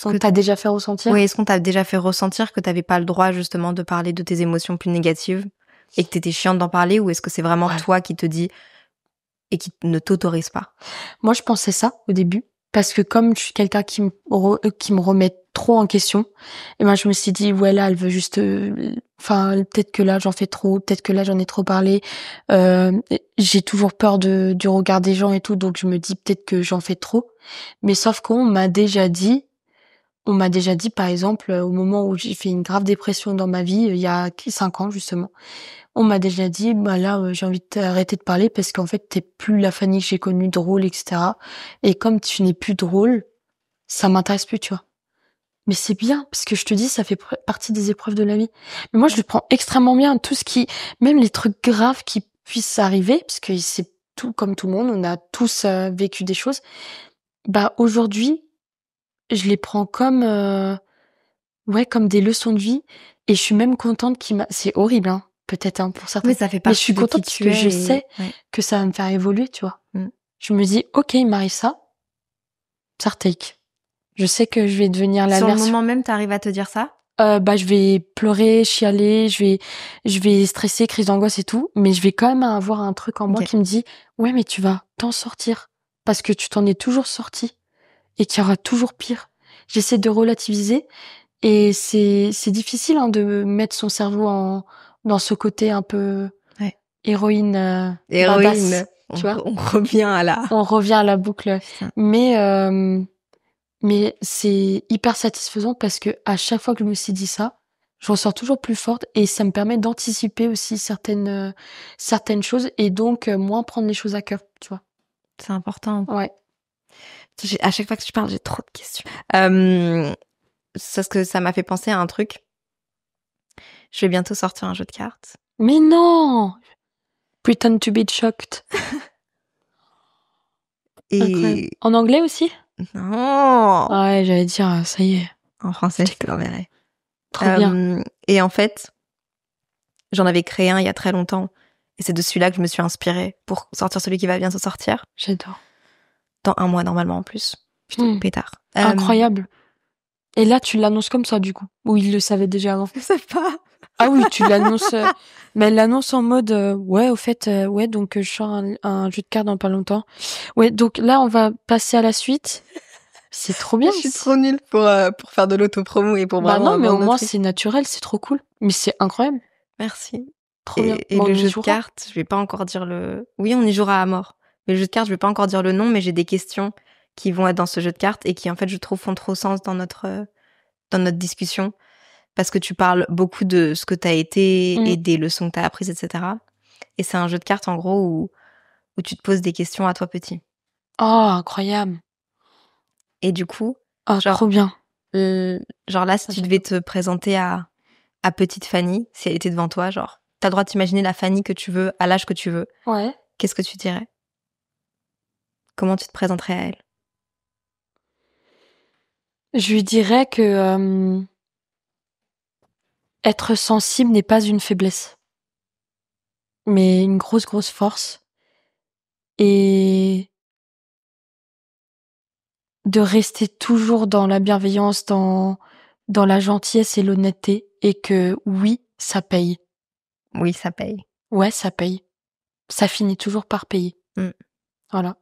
on t'a déjà fait ressentir? Oui, est-ce qu'on t'a déjà fait ressentir que t'avais pas le droit justement de parler de tes émotions plus négatives et que t'étais chiante d'en parler ou est-ce que c'est vraiment toi qui te dis et qui ne t'autorise pas? Moi, je pensais ça au début parce que comme je suis quelqu'un qui me remet trop en question, et ben je me suis dit ouais là elle veut juste enfin peut-être que là j'en fais trop, peut-être que là j'en ai trop parlé. J'ai toujours peur du regard des gens et tout, donc je me dis peut-être que j'en fais trop. Mais sauf qu'on m'a déjà dit par exemple au moment où j'ai fait une grave dépression dans ma vie il y a 5 ans justement. On m'a déjà dit, bah là, j'ai envie de t'arrêter de parler parce qu'en fait, t'es plus la Fanny que j'ai connue drôle, etc. Et comme tu n'es plus drôle, ça m'intéresse plus, tu vois. Mais c'est bien, parce que je te dis, ça fait partie des épreuves de la vie. Mais moi, je le prends extrêmement bien. Tout ce qui, même les trucs graves qui puissent arriver, parce que c'est tout comme tout le monde, on a tous vécu des choses. Bah, aujourd'hui, je les prends comme, comme des leçons de vie. Et je suis même contente c'est horrible, hein. Peut-être pour certains. Oui, ça fait mais je suis partie de contente qui parce tu que es je sais ouais. que ça va me faire évoluer, tu vois. Je me dis, ok, il m'arrive ça, take. Je sais que je vais devenir la Sur le version. moment même, t'arrives à te dire ça? Bah, je vais pleurer, chialer, je vais stresser, crise d'angoisse et tout, mais je vais quand même avoir un truc en moi qui me dit, ouais, mais tu vas t'en sortir parce que tu t'en es toujours sorti et qu'il y aura toujours pire. J'essaie de relativiser Et c'est difficile hein, de mettre son cerveau dans ce côté un peu héroïne, badass, tu vois. On revient à la... On revient à la boucle. Putain. Mais c'est hyper satisfaisant parce que à chaque fois que je me suis dit ça, je ressors toujours plus forte et ça me permet d'anticiper aussi certaines choses et donc moins prendre les choses à cœur, tu vois. C'est important. Ouais. À chaque fois que tu parles, j'ai trop de questions. Parce que ça m'a fait penser à un truc. Je vais bientôt sortir un jeu de cartes. Mais non! Pretend to be shocked. Incroyable. Et... En anglais aussi? Non! Ouais, j'allais dire, ça y est. En français, je te l'enverrai. Trop bien. Et en fait, j'en avais créé un il y a très longtemps. Et c'est de celui-là que je me suis inspirée pour sortir celui qui va bientôt sortir. J'adore. Dans 1 mois, normalement, en plus. Putain, pétard. Incroyable. Et là, tu l'annonces comme ça, du coup. Ou il le savait déjà avant? Je sais pas. Ah oui, tu l'annonces. Mais elle l'annonce en mode, ouais, au fait, ouais, donc je sors un jeu de cartes dans pas longtemps. Ouais, donc là, on va passer à la suite. C'est trop bien. Je suis trop nulle pour faire de l'autopromo et pour vraiment... Bah non, mais au vendre moins, notre truc. c'est naturel, c'est trop cool. Mais c'est incroyable. Merci. Trop bien. Et Bon, le on y jeu de jouera. cartes, je vais pas encore dire le... Oui, on y jouera à mort. Mais le jeu de cartes, je vais pas encore dire le nom, mais j'ai des questions qui vont être dans ce jeu de cartes et qui, en fait, je trouve, font trop sens dans notre discussion. Parce que tu parles beaucoup de ce que t'as été et des leçons que t'as apprises, etc. Et c'est un jeu de cartes, en gros, où tu te poses des questions à toi petit. Oh, incroyable. Et du coup... Oh, genre, trop bien. Genre là, si tu devais te présenter à petite Fanny, si elle était devant toi, genre, t'as le droit de t'imaginer la Fanny que tu veux, à l'âge que tu veux. Ouais. Qu'est-ce que tu dirais? Comment tu te présenterais à elle? Je lui dirais que être sensible n'est pas une faiblesse, mais une grosse, grosse force. Et de rester toujours dans la bienveillance, dans la gentillesse et l'honnêteté, et que oui, ça paye. Oui, ça paye. Ouais, ça paye. Ça finit toujours par payer. Voilà.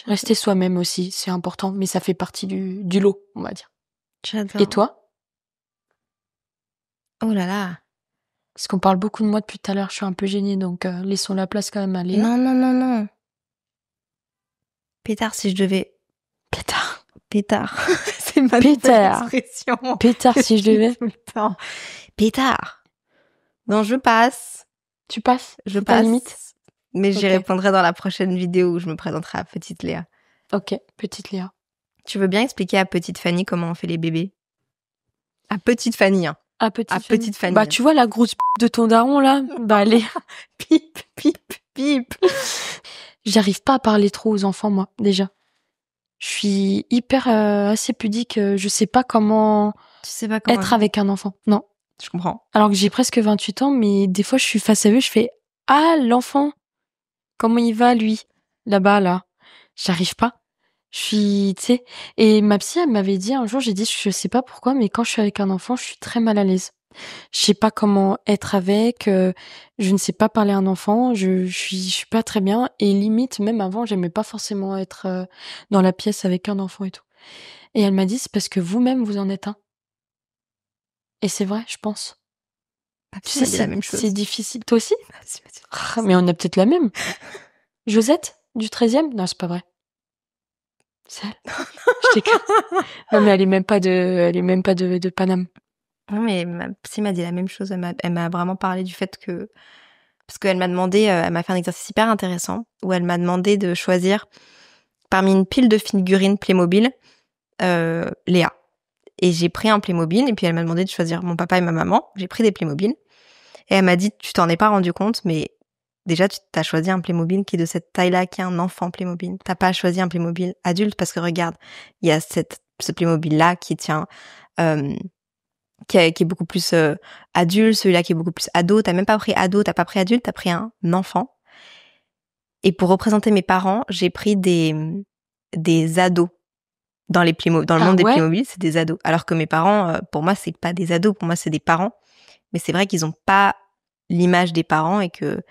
Rester soi-même aussi, c'est important, mais ça fait partie du lot, on va dire. J'adore. Et toi? Oh là là. Parce qu'on parle beaucoup de moi depuis tout à l'heure, je suis un peu gênée, donc laissons la place quand même à Léa. Non, non, non, non. Pétard, si je devais... Pétard. Pétard. C'est ma Pétard. expression. Pétard, si je devais. Tout le temps. Pétard. Non, je passe. Tu passes? Je C'est ta passe. limite? Mais j'y Ok. répondrai dans la prochaine vidéo où je me présenterai à petite Léa. Ok, petite Léa. Tu veux bien expliquer à petite Fanny comment on fait les bébés? À petite Fanny, hein. À petite Fanny. Bah, tu vois la grosse de ton daron, là? Bah, allez. Pip, pip, pip. J'arrive pas à parler trop aux enfants, moi, déjà. Je suis hyper assez pudique. Je sais pas comment Tu sais pas comment être avec un enfant. Non. Je comprends. Alors que j'ai presque 28 ans, mais des fois, je suis face à eux, je fais « Ah, l'enfant! Comment il va, lui? Là-bas, là. » J'arrive pas. Je suis, tu sais... Et ma psy, elle m'avait dit un jour, j'ai dit « Je sais pas pourquoi, mais quand je suis avec un enfant, je suis très mal à l'aise. Je sais pas comment être avec, je ne sais pas parler à un enfant, je suis pas très bien. Et limite, même avant, j'aimais pas forcément être dans la pièce avec un enfant et tout. » Et elle m'a dit « C'est parce que vous-même, vous en êtes un. » Et c'est vrai, je pense. Tu sais, la même chose. c'est difficile. Toi aussi? Mais on a peut-être la même. Josette, du 13e? Non, c'est pas vrai. C'est elle. Je déconne. Non, mais elle est même pas de Paname. Non, mais ma psy m'a dit la même chose. Elle m'a vraiment parlé du fait que... Parce qu'elle m'a demandé... elle m'a fait un exercice hyper intéressant où elle m'a demandé de choisir parmi une pile de figurines Playmobil, Léa. Et j'ai pris un Playmobil et puis elle m'a demandé de choisir mon papa et ma maman. J'ai pris des Playmobil. Et elle m'a dit, tu t'en es pas rendu compte, mais déjà, tu t'as choisi un Playmobil qui est de cette taille-là, qui est un enfant Playmobil. T'as pas choisi un Playmobil adulte parce que regarde, il y a ce Playmobil-là qui tient... qui est beaucoup plus adulte, celui-là qui est beaucoup plus ado. T'as même pas pris ado, t'as pas pris adulte, t'as pris un enfant. Et pour représenter mes parents, j'ai pris des ados. Dans le monde des Playmobil, c'est des ados. Alors que mes parents, pour moi, c'est pas des ados, pour moi, c'est des parents. Mais c'est vrai qu'ils ont pas l'image des parents et que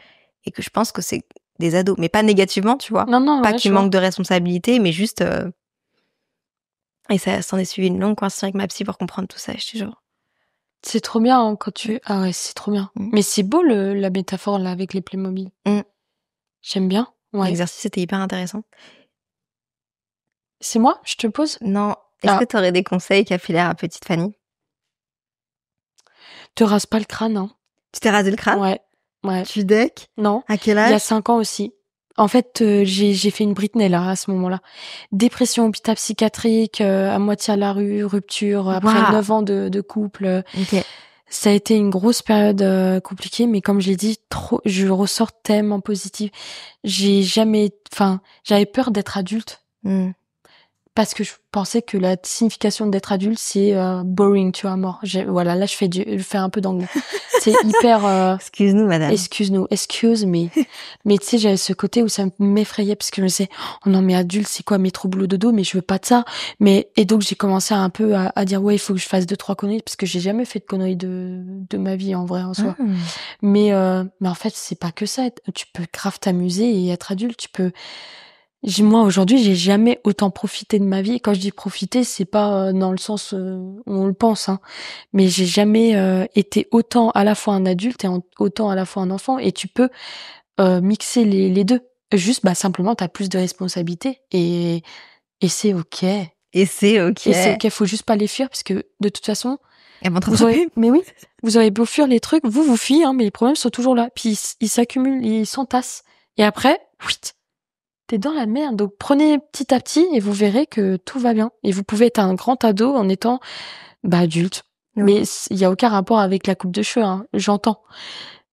je pense que c'est des ados. Mais pas négativement, tu vois. Non, pas qu'ils manquent de responsabilité, mais juste... Et ça s'en est suivi une longue conversation avec ma psy pour comprendre tout ça, je te jure. C'est trop bien hein, quand tu... Ah ouais, c'est trop bien. Mais c'est beau la métaphore là avec les Playmobil. J'aime bien. Ouais. L'exercice était hyper intéressant. C'est moi? Je te pose? Non. Est-ce que tu aurais des conseils capillaires à petite Fanny? Te rase pas le crâne, hein. Tu t'es rasé le crâne? Ouais. Ouais. Tu deck? Non. À quel âge? Il y a 5 ans aussi. En fait, j'ai fait une Britney là à ce moment-là. Dépression, hôpital psychiatrique, à moitié à la rue, rupture, après 9 ans de couple. Ok. Ça a été une grosse période compliquée, mais comme je l'ai dit, je ressors tellement positive. J'avais peur d'être adulte. Parce que je pensais que la signification d'être adulte, c'est boring, tu vois, mort. Voilà, là, je fais un peu d'anglais. C'est hyper... Excuse-nous, madame. Excuse me. Mais tu sais, j'avais ce côté où ça m'effrayait parce que je me disais, oh non, mais adulte, c'est quoi mes troubles au dodo, mais je veux pas de ça. Et donc, j'ai commencé un peu à dire, ouais, il faut que je fasse 2-3 conneries parce que j'ai jamais fait de conneries de ma vie, en vrai, en soi. Mais en fait, c'est pas que ça. Tu peux grave t'amuser et être adulte. Moi, aujourd'hui, j'ai jamais autant profité de ma vie. Et quand je dis profiter, c'est pas dans le sens où on le pense, hein. Mais j'ai jamais été autant à la fois un adulte et autant à la fois un enfant. Et tu peux mixer les deux. Juste, simplement, t'as plus de responsabilités et c'est ok. Et c'est ok. Et c'est ok. Faut juste pas les fuir parce que de toute façon, elles vont t'attraper. Mais oui, vous aurez beau fuir les trucs, vous fuyez, hein, mais les problèmes sont toujours là. Puis ils s'accumulent, ils s'entassent. Et après, t'es dans la merde. Donc prenez petit à petit et vous verrez que tout va bien. Et vous pouvez être un grand ado en étant adulte. Oui. Mais il y a aucun rapport avec la coupe de cheveux, hein, j'entends.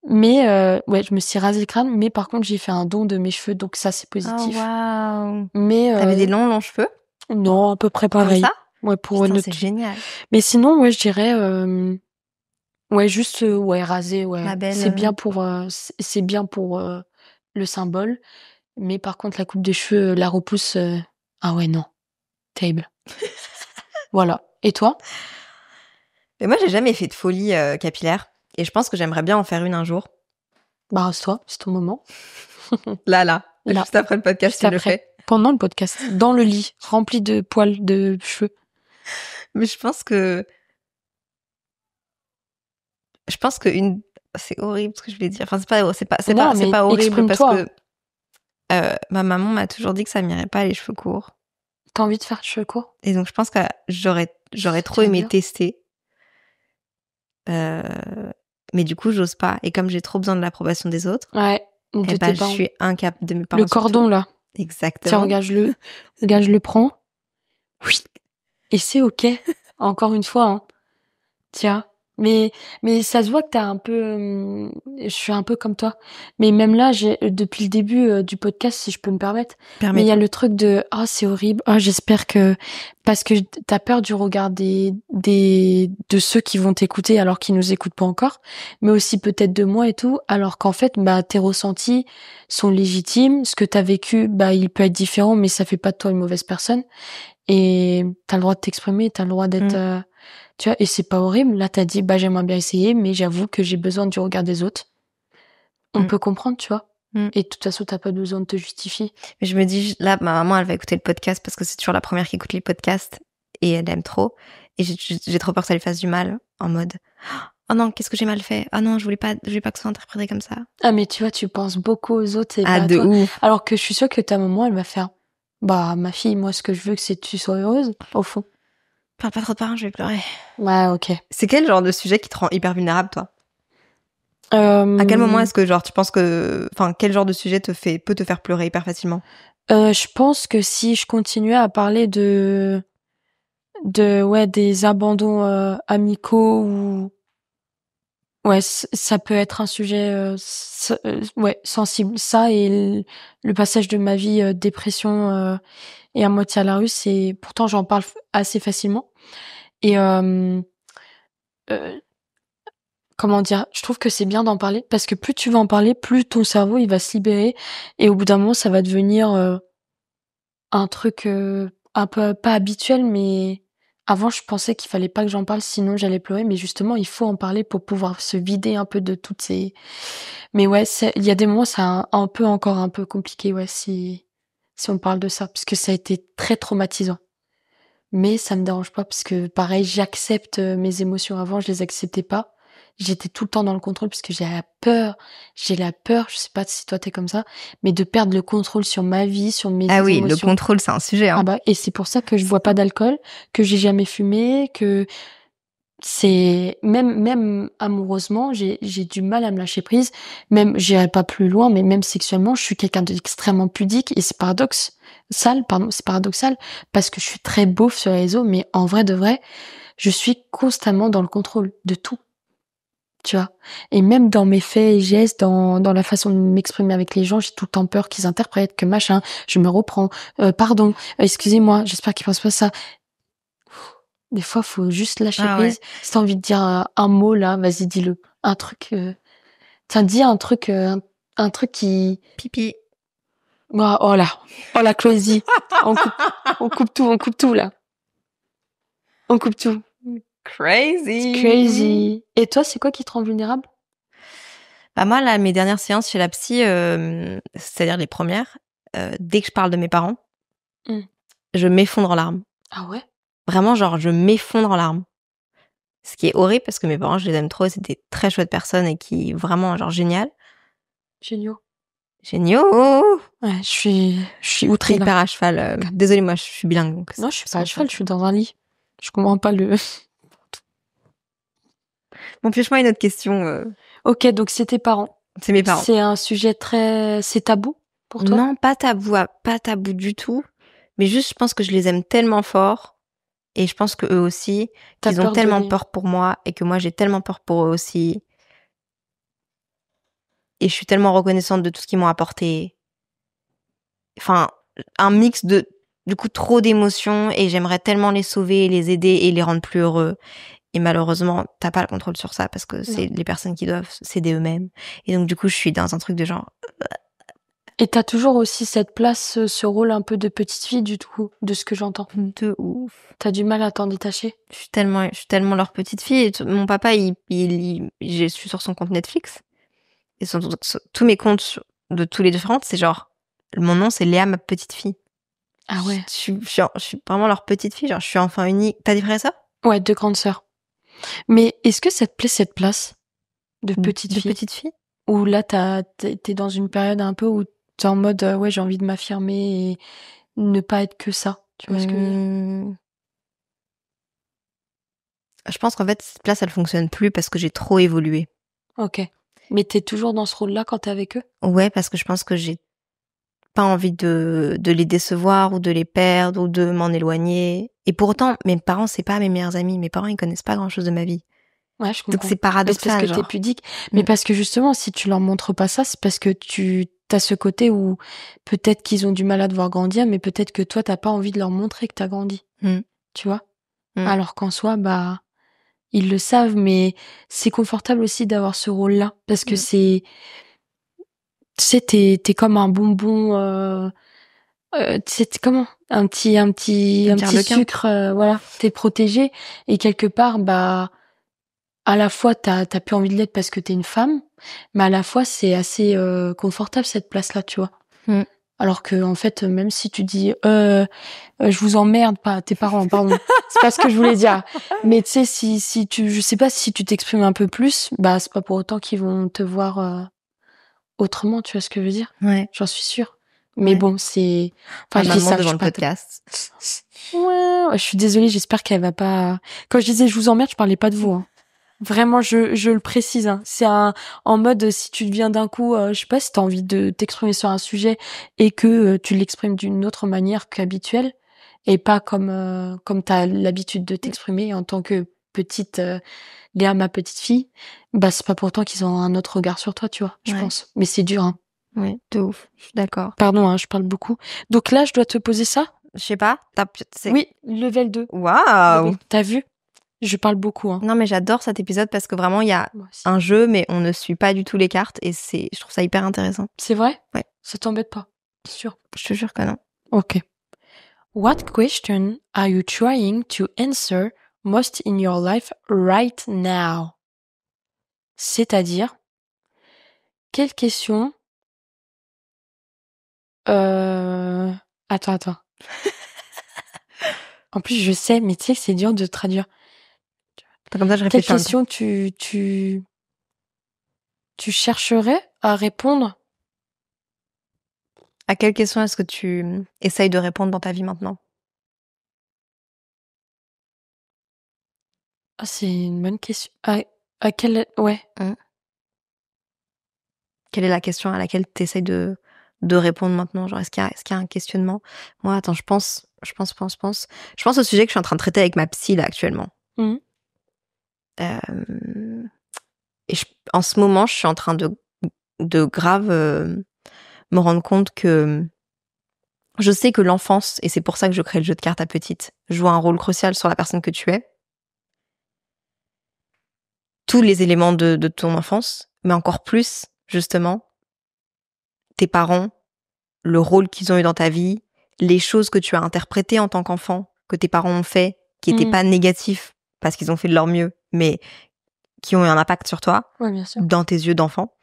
Mais je me suis rasé le crâne, mais par contre j'ai fait un don de mes cheveux, donc ça c'est positif. Oh, waouh. Mais t'avais des longs cheveux? Non, à peu près pareil. Comme ça? Ouais, pour Putain, c'est génial. Mais sinon, je dirais juste raser, ouais. Ma belle, c'est bien pour le symbole. Mais par contre, la coupe de cheveux, la repousse, ah ouais, non. Terrible. Voilà. Et toi? Et moi, j'ai jamais fait de folie capillaire. Et je pense que j'aimerais bien en faire une un jour. Rase-toi, c'est ton moment. Là. Juste après le podcast, tu le fais. Pendant le podcast. Dans le lit, rempli de poils de cheveux. Mais je pense que c'est horrible ce que je vais dire. Enfin, c'est pas horrible parce que ma maman m'a toujours dit que ça m'irait pas les cheveux courts. T'as envie de faire des cheveux courts? Et donc je pense que j'aurais trop aimé tester. Mais du coup, j'ose pas. Et comme j'ai trop besoin de l'approbation des autres, je suis incapable de mes parents. Le cordon là. Exactement. Tiens, regarde, je le prends. Oui. Et c'est ok. Encore une fois, hein. Tiens. Mais ça se voit que t'as un peu, je suis un peu comme toi. Mais même là, depuis le début du podcast, si je peux me permettre. Mais il y a le truc de, c'est horrible. J'espère que, parce que t'as peur du regard de ceux qui vont t'écouter alors qu'ils nous écoutent pas encore. Mais aussi peut-être de moi et tout. Alors qu'en fait, tes ressentis sont légitimes. Ce que t'as vécu, il peut être différent, mais ça fait pas de toi une mauvaise personne. Et t'as le droit de t'exprimer, t'as le droit d'être, tu vois, et c'est pas horrible. Là, t'as dit, j'aimerais bien essayer, mais j'avoue que j'ai besoin du regard des autres. On peut comprendre, tu vois. Et de toute façon, t'as pas besoin de te justifier. Mais je me dis, là, ma maman, elle va écouter le podcast parce que c'est toujours la première qui écoute les podcasts et elle aime trop. Et j'ai trop peur que ça lui fasse du mal, en mode, oh non, qu'est-ce que j'ai mal fait? Oh non, je voulais pas que ce soit interprété comme ça. Ah, mais tu vois, tu penses beaucoup aux autres et pas à de toi. ouf. Alors que je suis sûre que ta maman, elle va faire, ma fille, moi, ce que je veux, c'est que tu sois heureuse, au fond. Parle pas trop de parents, je vais pleurer. Ouais, ok. C'est quel genre de sujet qui te rend hyper vulnérable, toi? À quel moment est-ce que, tu penses que... Enfin, quel genre de sujet peut te faire pleurer hyper facilement? Je pense que si je continuais à parler des abandons amicaux ou... Ouais, ça peut être un sujet sensible. Ça et le passage de ma vie dépression et à moitié à la rue, pourtant j'en parle assez facilement. Et comment dire, je trouve que c'est bien d'en parler parce que plus tu vas en parler, plus ton cerveau il va se libérer et au bout d'un moment ça va devenir un truc un peu pas habituel, mais avant je pensais qu'il fallait pas que j'en parle sinon j'allais pleurer, mais justement il faut en parler pour pouvoir se vider un peu de toutes ces... Mais ouais, il y a des moments c'est encore un peu compliqué, ouais, si on parle de ça, parce que ça a été très traumatisant. Mais ça me dérange pas parce que pareil, j'accepte mes émotions. Avant, je les acceptais pas. J'étais tout le temps dans le contrôle parce que j'ai la peur, je sais pas si toi t'es comme ça, mais de perdre le contrôle sur ma vie, sur mes Ah oui, le émotions. contrôle, c'est un sujet. Ah Hein. bah, et c'est pour ça que je bois pas d'alcool, que j'ai jamais fumé, que c'est même amoureusement, j'ai du mal à me lâcher prise. Même, j'irai pas plus loin, mais même sexuellement, je suis quelqu'un d'extrêmement pudique et c'est paradoxal parce que je suis très beauf sur les réseaux, mais en vrai de vrai, je suis constamment dans le contrôle de tout. Tu vois. Et même dans mes faits et gestes, dans la façon de m'exprimer avec les gens, j'ai tout le temps peur qu'ils interprètent, que machin, je me reprends, pardon, excusez-moi, j'espère qu'ils pensent pas ça. Des fois, faut juste lâcher Ah ouais. prise. Si t'as envie de dire un mot là, vas-y, dis-le. Un truc, tiens, dis un truc qui, Pipi. oh là, oh la Chloé, on coupe tout là. On coupe tout. Crazy. It's crazy. Et toi, c'est quoi qui te rend vulnérable? Bah moi, là, mes dernières séances chez la psy, c'est-à-dire les premières, dès que je parle de mes parents, je m'effondre en larmes. Ah ouais? Vraiment, genre, je m'effondre en larmes. Ce qui est horrible parce que mes parents, je les aime trop et c'est des très chouettes personnes et qui, vraiment, genre, génial. Géniaux. Géniaux! Ouais, je suis outrée là. Hyper à cheval. Désolée, moi, je suis bilingue. Donc Non, je suis pas à cheval, je suis dans un lit. Je comprends pas le... Bon, pioche-moi une autre question. Ok, donc c'est tes parents. C'est mes parents. C'est un sujet c'est tabou pour toi? Non, pas tabou du tout. Mais juste, je pense que je les aime tellement fort. Et je pense que eux aussi, T'as qu'ils ont peur de tellement les... peur pour moi et que moi, j'ai tellement peur pour eux aussi. Et je suis tellement reconnaissante de tout ce qu'ils m'ont apporté. Enfin, un mix de, du coup, trop d'émotions et j'aimerais tellement les sauver, les aider et les rendre plus heureux. Et malheureusement, t'as pas le contrôle sur ça parce que c'est les personnes qui doivent s'aider eux-mêmes. Et donc, du coup, je suis dans un truc de genre... Et t'as toujours aussi cette place, ce rôle un peu de petite fille du tout, de ce que j'entends. De ouf. T'as du mal à t'en détacher? Je suis tellement leur petite fille. Et mon papa, je suis sur son compte Netflix. Et sur tous mes comptes de tous les différentes, c'est genre, mon nom, c'est Léa, ma petite fille. Ah ouais. Je suis vraiment leur petite fille. Genre, je suis enfant unique. T'as des frères et sœurs? Ouais, 2 grandes sœurs. Mais est-ce que ça te plaît cette place de petite De fille? petite fille? Ou là, t'es dans une période un peu où t'es en mode, ouais, j'ai envie de m'affirmer et ne pas être que ça. Tu vois ce que je veux dire? Je pense qu'en fait, cette place, elle fonctionne plus parce que j'ai trop évolué. Ok. Mais t'es toujours dans ce rôle-là quand t'es avec eux? Ouais, parce que je pense que j'ai pas envie de les décevoir ou de les perdre ou de m'en éloigner. Et pourtant, mes parents, c'est pas mes meilleurs amis. Mes parents, ils connaissent pas grand chose de ma vie. Ouais, je Donc comprends. c'est Mais c'est parce paradoxal, que genre. t'es pudique. Mais parce que justement, si tu leur montres pas ça, c'est parce que t'as ce côté où peut-être qu'ils ont du mal à te voir grandir, mais peut-être que toi, t'as pas envie de leur montrer que t'as grandi. Tu vois? Alors qu'en soi, bah, ils le savent, mais c'est confortable aussi d'avoir ce rôle-là. Parce que tu sais, t'es comme un bonbon, tu sais, t'es comment? Un petit Arlequin. sucre, voilà. T'es protégé. Et quelque part, bah, à la fois, t'as plus envie de l'être parce que t'es une femme, mais à la fois, c'est assez confortable cette place-là, tu vois. Alors que en fait, même si tu dis je vous emmerde, pas tes parents, pardon, c'est pas ce que je voulais dire. Mais tu sais, si tu, je sais pas si tu t'exprimes un peu plus, bah c'est pas pour autant qu'ils vont te voir autrement, tu vois ce que je veux dire? Ouais. J'en suis sûre. Mais bon, c'est, enfin je dis maman ça, devant je le suis pas podcast. Ouais, je suis désolée, j'espère qu'elle va pas. Quand je disais je vous emmerde, je parlais pas de vous. Hein. Vraiment, je le précise. Hein. C'est en mode si tu viens d'un coup, je sais pas si t'as envie de t'exprimer sur un sujet et que tu l'exprimes d'une autre manière qu'habituelle et pas comme t'as l'habitude de t'exprimer en tant que petite Léa, ma petite fille. Bah c'est pas pourtant qu'ils ont un autre regard sur toi, tu vois. Je pense. Mais c'est dur. Hein. Ouais, de ouf. Je suis d'accord. Pardon, hein, je parle beaucoup. Donc là, je dois te poser ça. Je sais pas. Oui, level 2. Waouh! T'as vu? Je parle beaucoup. Hein. Non, mais j'adore cet épisode parce que vraiment, il y a un jeu, mais on ne suit pas du tout les cartes et je trouve ça hyper intéressant. C'est vrai? Ouais. Ça t'embête pas? C'est sûr. Je te jure que non. Ok. What question are you trying to answer most in your life right now? C'est-à-dire, quelle question... Attends. En plus, je sais, mais tu sais que c'est dur de traduire. Comme ça, je Quelle réfléchis. question tu chercherais à répondre? À quelle question est-ce que tu essayes de répondre dans ta vie maintenant? Ah, c'est une bonne question. À quelle... Ouais. Quelle est la question à laquelle tu essayes de répondre maintenant? Genre, est-ce qu'il y a un questionnement? Moi, attends, je pense. Je pense au sujet que je suis en train de traiter avec ma psy, là, actuellement. Mhm. Et en ce moment, je suis en train de grave me rendre compte que je sais que l'enfance, et c'est pour ça que je crée le jeu de cartes à petite, joue un rôle crucial sur la personne que tu es. Tous les éléments de ton enfance, mais encore plus, justement, tes parents, le rôle qu'ils ont eu dans ta vie, les choses que tu as interprétées en tant qu'enfant, que tes parents ont fait, qui n'étaient pas négatifs parce qu'ils ont fait de leur mieux, mais qui ont eu un impact sur toi, Ouais, bien sûr. dans tes yeux d'enfant.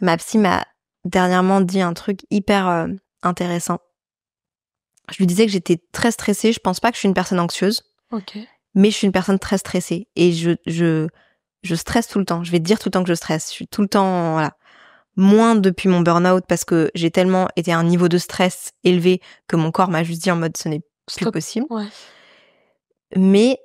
Ma psy m'a dernièrement dit un truc hyper intéressant. Je lui disais que j'étais très stressée. Je pense pas que je suis une personne anxieuse, mais je suis une personne très stressée. Et je stresse tout le temps. Je vais te dire tout le temps que je stresse. Je suis tout le temps, voilà. Moins depuis mon burn-out parce que j'ai tellement été à un niveau de stress élevé que mon corps m'a juste dit en mode ce n'est plus possible. Ouais. Mais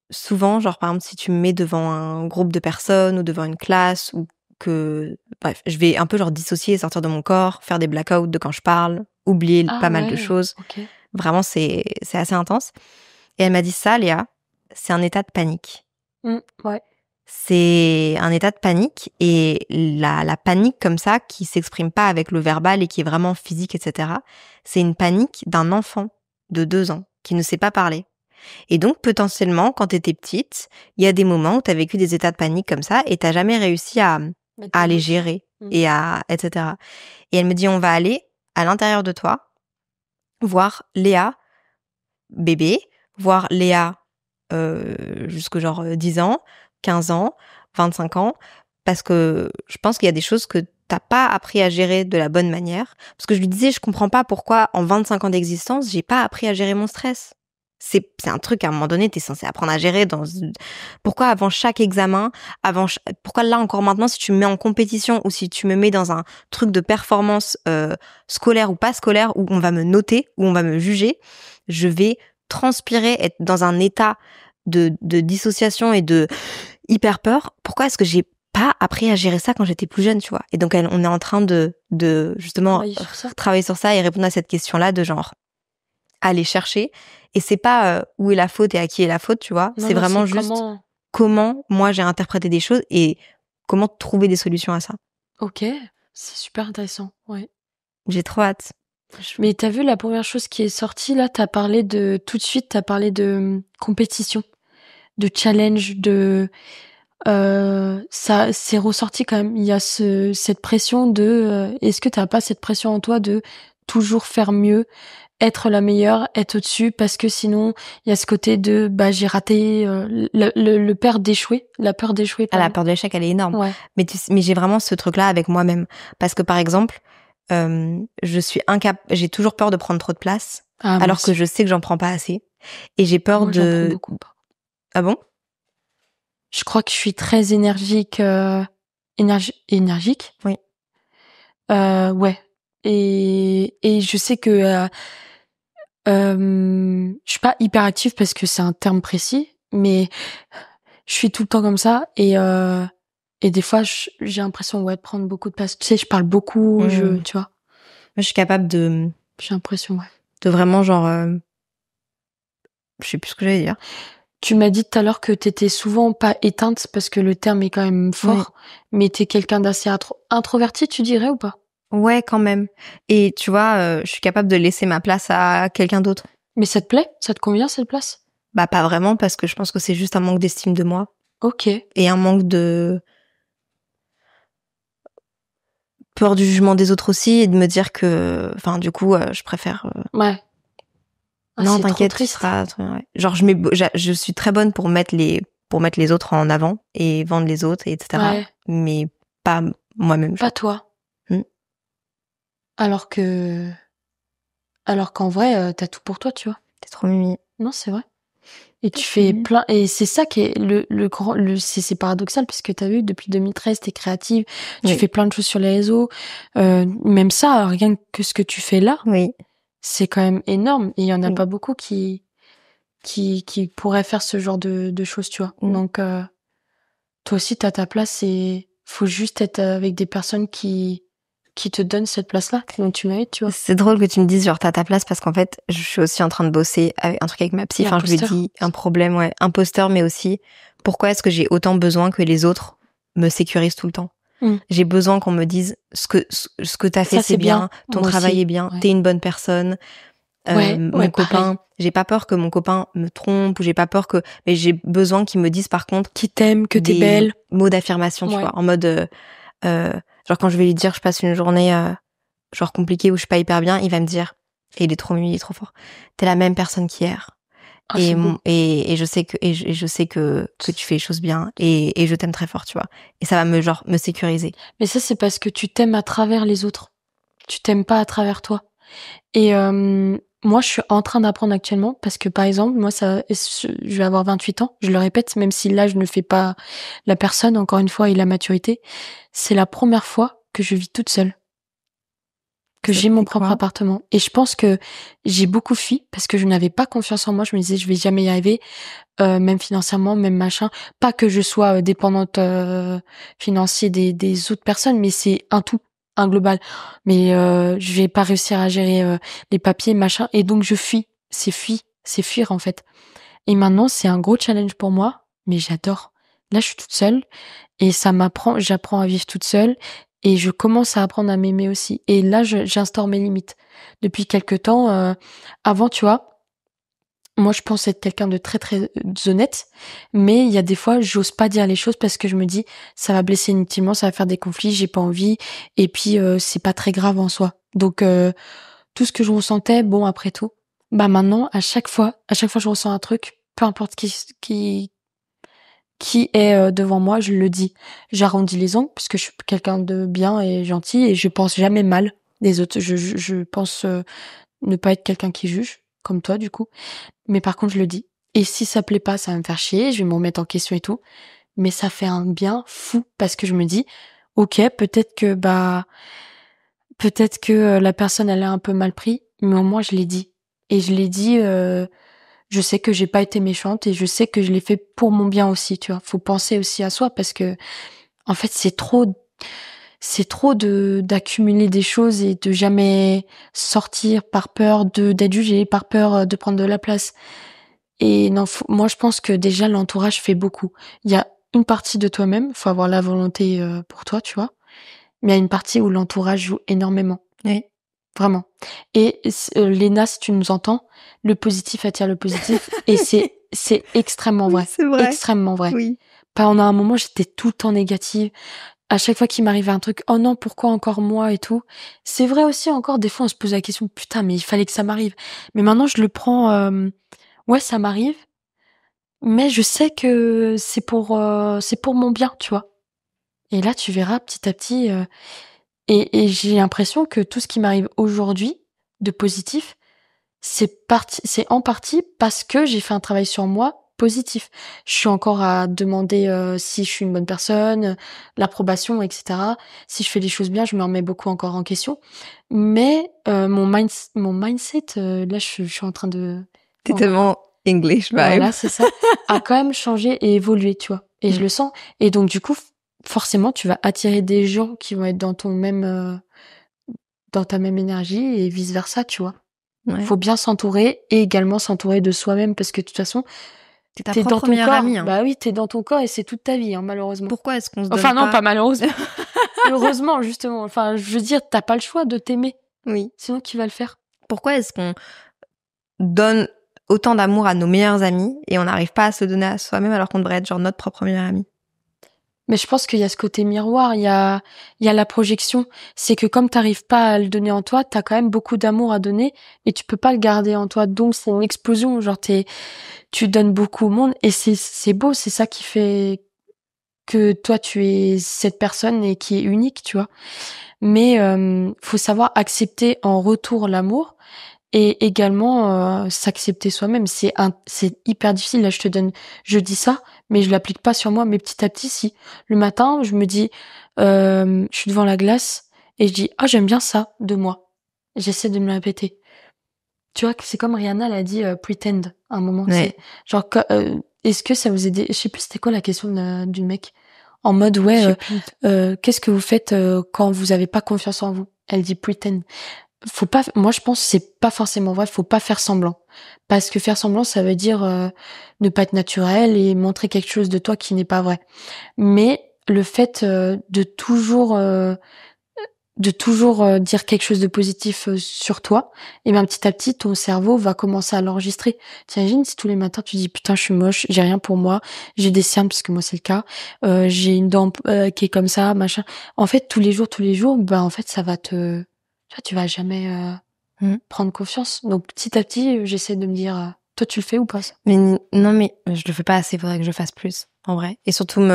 souvent, genre par exemple, si tu me mets devant un groupe de personnes ou devant une classe ou que... Bref, je vais un peu genre dissocier, sortir de mon corps, faire des blackouts de quand je parle, oublier pas mal de choses. Vraiment, c'est assez intense. Et elle m'a dit ça, Léa, c'est un état de panique. Ouais. C'est un état de panique et la panique comme ça qui s'exprime pas avec le verbal et qui est vraiment physique, etc. C'est une panique d'un enfant de 2 ans qui ne sait pas parler. Et donc, potentiellement, quand t'étais petite, il y a des moments où t'as vécu des états de panique comme ça et t'as jamais réussi à les gérer et etc. Et elle me dit, on va aller à l'intérieur de toi, voir Léa, bébé, voir Léa, jusque genre 10 ans, 15 ans, 25 ans, parce que je pense qu'il y a des choses que t'as pas appris à gérer de la bonne manière. Parce que je lui disais, je comprends pas pourquoi en 25 ans d'existence, j'ai pas appris à gérer mon stress. C'est un truc, à un moment donné, t'es censé apprendre à gérer pourquoi avant chaque examen, pourquoi là encore maintenant, si tu me mets en compétition ou si tu me mets dans un truc de performance scolaire ou pas scolaire, où on va me noter, où on va me juger, je vais transpirer, être dans un état de dissociation et de hyper peur. Pourquoi est-ce que j'ai pas appris à gérer ça quand j'étais plus jeune, tu vois? Et donc, on est en train de justement travailler sur ça et répondre à cette question-là de genre, aller chercher. Et c'est pas où est la faute et à qui est la faute, tu vois. C'est vraiment juste comment moi j'ai interprété des choses et comment trouver des solutions à ça. Ok, c'est super intéressant, ouais. J'ai trop hâte. Mais t'as vu la première chose qui est sortie là, tout de suite, t'as parlé de compétition, de challenge, ça c'est ressorti quand même. Il y a cette pression de, est-ce que t'as pas cette pression en toi de toujours faire mieux, être la meilleure, être au-dessus, parce que sinon il y a ce côté de j'ai raté, le peur d'échouer, la peur d'échouer. La peur de l'échec, elle est énorme. Ouais. Mais j'ai vraiment ce truc-là avec moi-même, parce que par exemple, j'ai toujours peur de prendre trop de place, alors que je sais que j'en prends pas assez, et j'ai peur Moi, j'en prends beaucoup. Ah bon? Je crois que je suis très énergique. Énergique? Oui. Ouais. Et je sais que je suis pas hyper active parce que c'est un terme précis, mais je suis tout le temps comme ça et des fois j'ai l'impression de prendre beaucoup de place. Tu sais, je parle beaucoup, tu vois. Moi, je suis capable de... J'ai l'impression, de vraiment genre... je sais plus ce que j'allais dire. Tu m'as dit tout à l'heure que t'étais souvent pas éteinte parce que le terme est quand même fort, mais t'es quelqu'un d'assez introverti, tu dirais ou pas? Ouais, quand même. Et tu vois, je suis capable de laisser ma place à quelqu'un d'autre. Mais ça te plaît? Ça te convient cette place? Bah pas vraiment, parce que je pense que c'est juste un manque d'estime de moi. Ok. Et un manque de peur du jugement des autres aussi, et de me dire que... Enfin, du coup, je préfère... Ouais. Non, t'inquiète, tu seras... Ouais. Genre, je suis très bonne pour mettre les autres en avant et vendre les autres, etc. Ouais. Mais pas moi-même. Pas toi. Alors qu'en vrai, t'as tout pour toi, tu vois. trop mimi. Non, c'est vrai. Et tu fais plein, et c'est ça qui est c'est paradoxal parce que t'as vu, depuis 2013, t'es créative, tu fais plein de choses sur les réseaux, même ça, rien que ce que tu fais là, c'est quand même énorme, et il y en a pas beaucoup qui pourraient faire ce genre de choses, tu vois. Donc, toi aussi, t'as ta place, et faut juste être avec des personnes qui te donnent cette place-là, dont tu mérites, tu vois. C'est drôle que tu me dises, genre, t'as ta place, parce qu'en fait, je suis aussi en train de bosser avec un truc avec ma psy. Enfin, je lui ai dit un problème, imposteur, mais aussi, pourquoi est-ce que j'ai autant besoin que les autres me sécurisent tout le temps? J'ai besoin qu'on me dise ce que t'as fait, c'est bien, ton travail est bien, t'es une bonne personne. Mon copain, j'ai pas peur que mon copain me trompe, ou j'ai pas peur mais j'ai besoin qu'il me dise par contre qu'il t'aime, que t'es belle. Mots d'affirmation, tu vois, en mode genre quand je vais lui dire je passe une journée genre compliquée où je suis pas hyper bien, il va me dire, et il est trop mimi, il est trop fort, t'es la même personne qu'hier. Et je sais que tu fais les choses bien, et je t'aime très fort, tu vois. Et ça va me sécuriser. Mais ça, c'est parce que tu t'aimes à travers les autres. Tu t'aimes pas à travers toi. Et moi, je suis en train d'apprendre actuellement, parce que par exemple, moi, je vais avoir 28 ans, je le répète, même si là, je ne fais pas la personne, encore une fois, et la maturité, c'est la première fois que je vis toute seule. Que j'ai mon propre appartement. Et je pense que j'ai beaucoup fui parce que je n'avais pas confiance en moi. Je me disais, je vais jamais y arriver, même financièrement, même machin. Pas que je sois dépendante financière des autres personnes, mais c'est un tout, un global. Mais je vais pas réussir à gérer les papiers, machin. Et donc je fuis. C'est fuir en fait. Et maintenant, c'est un gros challenge pour moi, mais j'adore. Là, je suis toute seule et j'apprends à vivre toute seule. Et je commence à apprendre à m'aimer aussi. Et là, j'instaure mes limites. Depuis quelque temps, avant, tu vois, moi, je pense être quelqu'un de très, très honnête. Mais il y a des fois, j'ose pas dire les choses parce que je me dis, ça va blesser inutilement, ça va faire des conflits, j'ai pas envie. Et puis, c'est pas très grave en soi. Donc, tout ce que je ressentais, bon, après tout, bah maintenant, à chaque fois, je ressens un truc, peu importe qui est devant moi, je le dis. J'arrondis les angles parce que je suis quelqu'un de bien et gentil, et je pense jamais mal des autres. Je pense ne pas être quelqu'un qui juge, comme toi du coup. Mais par contre, je le dis. Et si ça plaît pas, ça va me faire chier, je vais me remettre en question et tout. Mais ça fait un bien fou parce que je me dis, ok, peut-être que la personne elle a un peu mal pris, mais au moins je l'ai dit. Et je l'ai dit. Je sais que j'ai pas été méchante, et je sais que je l'ai fait pour mon bien aussi, tu vois. Faut penser aussi à soi, parce que, en fait, c'est trop d'accumuler des choses et de jamais sortir par peur d'être jugé, par peur de prendre de la place. Et non, moi, je pense que déjà, l'entourage fait beaucoup. Il y a une partie de toi-même, faut avoir la volonté pour toi, tu vois. Mais il y a une partie où l'entourage joue énormément. Oui. Vraiment. Et Léna, si tu nous entends, le positif attire le positif. Et c'est extrêmement vrai. C'est vrai. Extrêmement vrai. Oui. Pendant un moment, j'étais tout le temps négative. À chaque fois qu'il m'arrivait un truc, oh non, pourquoi encore moi et tout. C'est vrai aussi, encore, des fois, on se pose la question, putain, mais il fallait que ça m'arrive. Mais maintenant, je le prends, ouais, ça m'arrive. Mais je sais que c'est pour mon bien, tu vois. Et là, tu verras, petit à petit, et j'ai l'impression que tout ce qui m'arrive aujourd'hui de positif, c'est en partie parce que j'ai fait un travail sur moi positif. Je suis encore à demander si je suis une bonne personne, l'approbation, etc. Si je fais les choses bien, je me remets beaucoup encore en question. Mais mon mindset, là, je suis en train de... T'es tellement English vibe. Voilà, c'est ça. A quand même changé et évolué, tu vois. Et je le sens. Et donc, du coup, forcément, tu vas attirer des gens qui vont être dans ta même énergie, et vice versa, tu vois. Ouais. Faut bien s'entourer, et également s'entourer de soi-même, parce que de toute façon, t'es ta t'es propre dans ton meilleure corps. amie, hein. Bah oui, t'es dans ton corps, et c'est toute ta vie, hein, malheureusement. Pourquoi est-ce qu'on se donne Enfin non, pas malheureusement. Heureusement, justement. Enfin, je veux dire, t'as pas le choix de t'aimer. Oui. Sinon, qui va le faire? Pourquoi est-ce qu'on donne autant d'amour à nos meilleurs amis et on n'arrive pas à se le donner à soi-même, alors qu'on devrait être genre notre propre meilleur ami? Mais je pense qu'il y a ce côté miroir, il y a la projection. C'est que comme t'arrives pas à le donner en toi, t'as quand même beaucoup d'amour à donner, et tu peux pas le garder en toi. Donc c'est une explosion. Genre tu donnes beaucoup au monde, et c'est beau. C'est ça qui fait que toi tu es cette personne et qui est unique, tu vois. Mais faut savoir accepter en retour l'amour, Et également s'accepter soi-même. C'est hyper difficile. Là, je dis ça, mais je l'applique pas sur moi. Mais petit à petit, si. Le matin, je me dis, je suis devant la glace et je dis, ah, j'aime bien ça de moi. J'essaie de me le répéter. Tu vois, c'est comme Rihanna l'a dit, pretend, à un moment. Ouais. C'est genre, est-ce que ça vous aide? Je sais plus c'était quoi la question du mec. En mode, ouais, qu'est-ce que vous faites quand vous avez pas confiance en vous? Elle dit pretend. Faut pas, moi je pense que c'est pas forcément vrai, faut pas faire semblant. Parce que faire semblant, ça veut dire ne pas être naturel et montrer quelque chose de toi qui n'est pas vrai. Mais le fait de toujours dire quelque chose de positif sur toi, et bien petit à petit ton cerveau va commencer à l'enregistrer. T'imagines si tous les matins tu dis putain je suis moche, j'ai rien pour moi, j'ai des cernes parce que moi c'est le cas, j'ai une dent qui est comme ça, machin. En fait tous les jours, ben en fait ça va te, tu vas jamais prendre confiance. Donc petit à petit j'essaie de me dire toi tu le fais ou pas ça? Mais non, mais je le fais pas assez, faudrait que je fasse plus, en vrai. Et surtout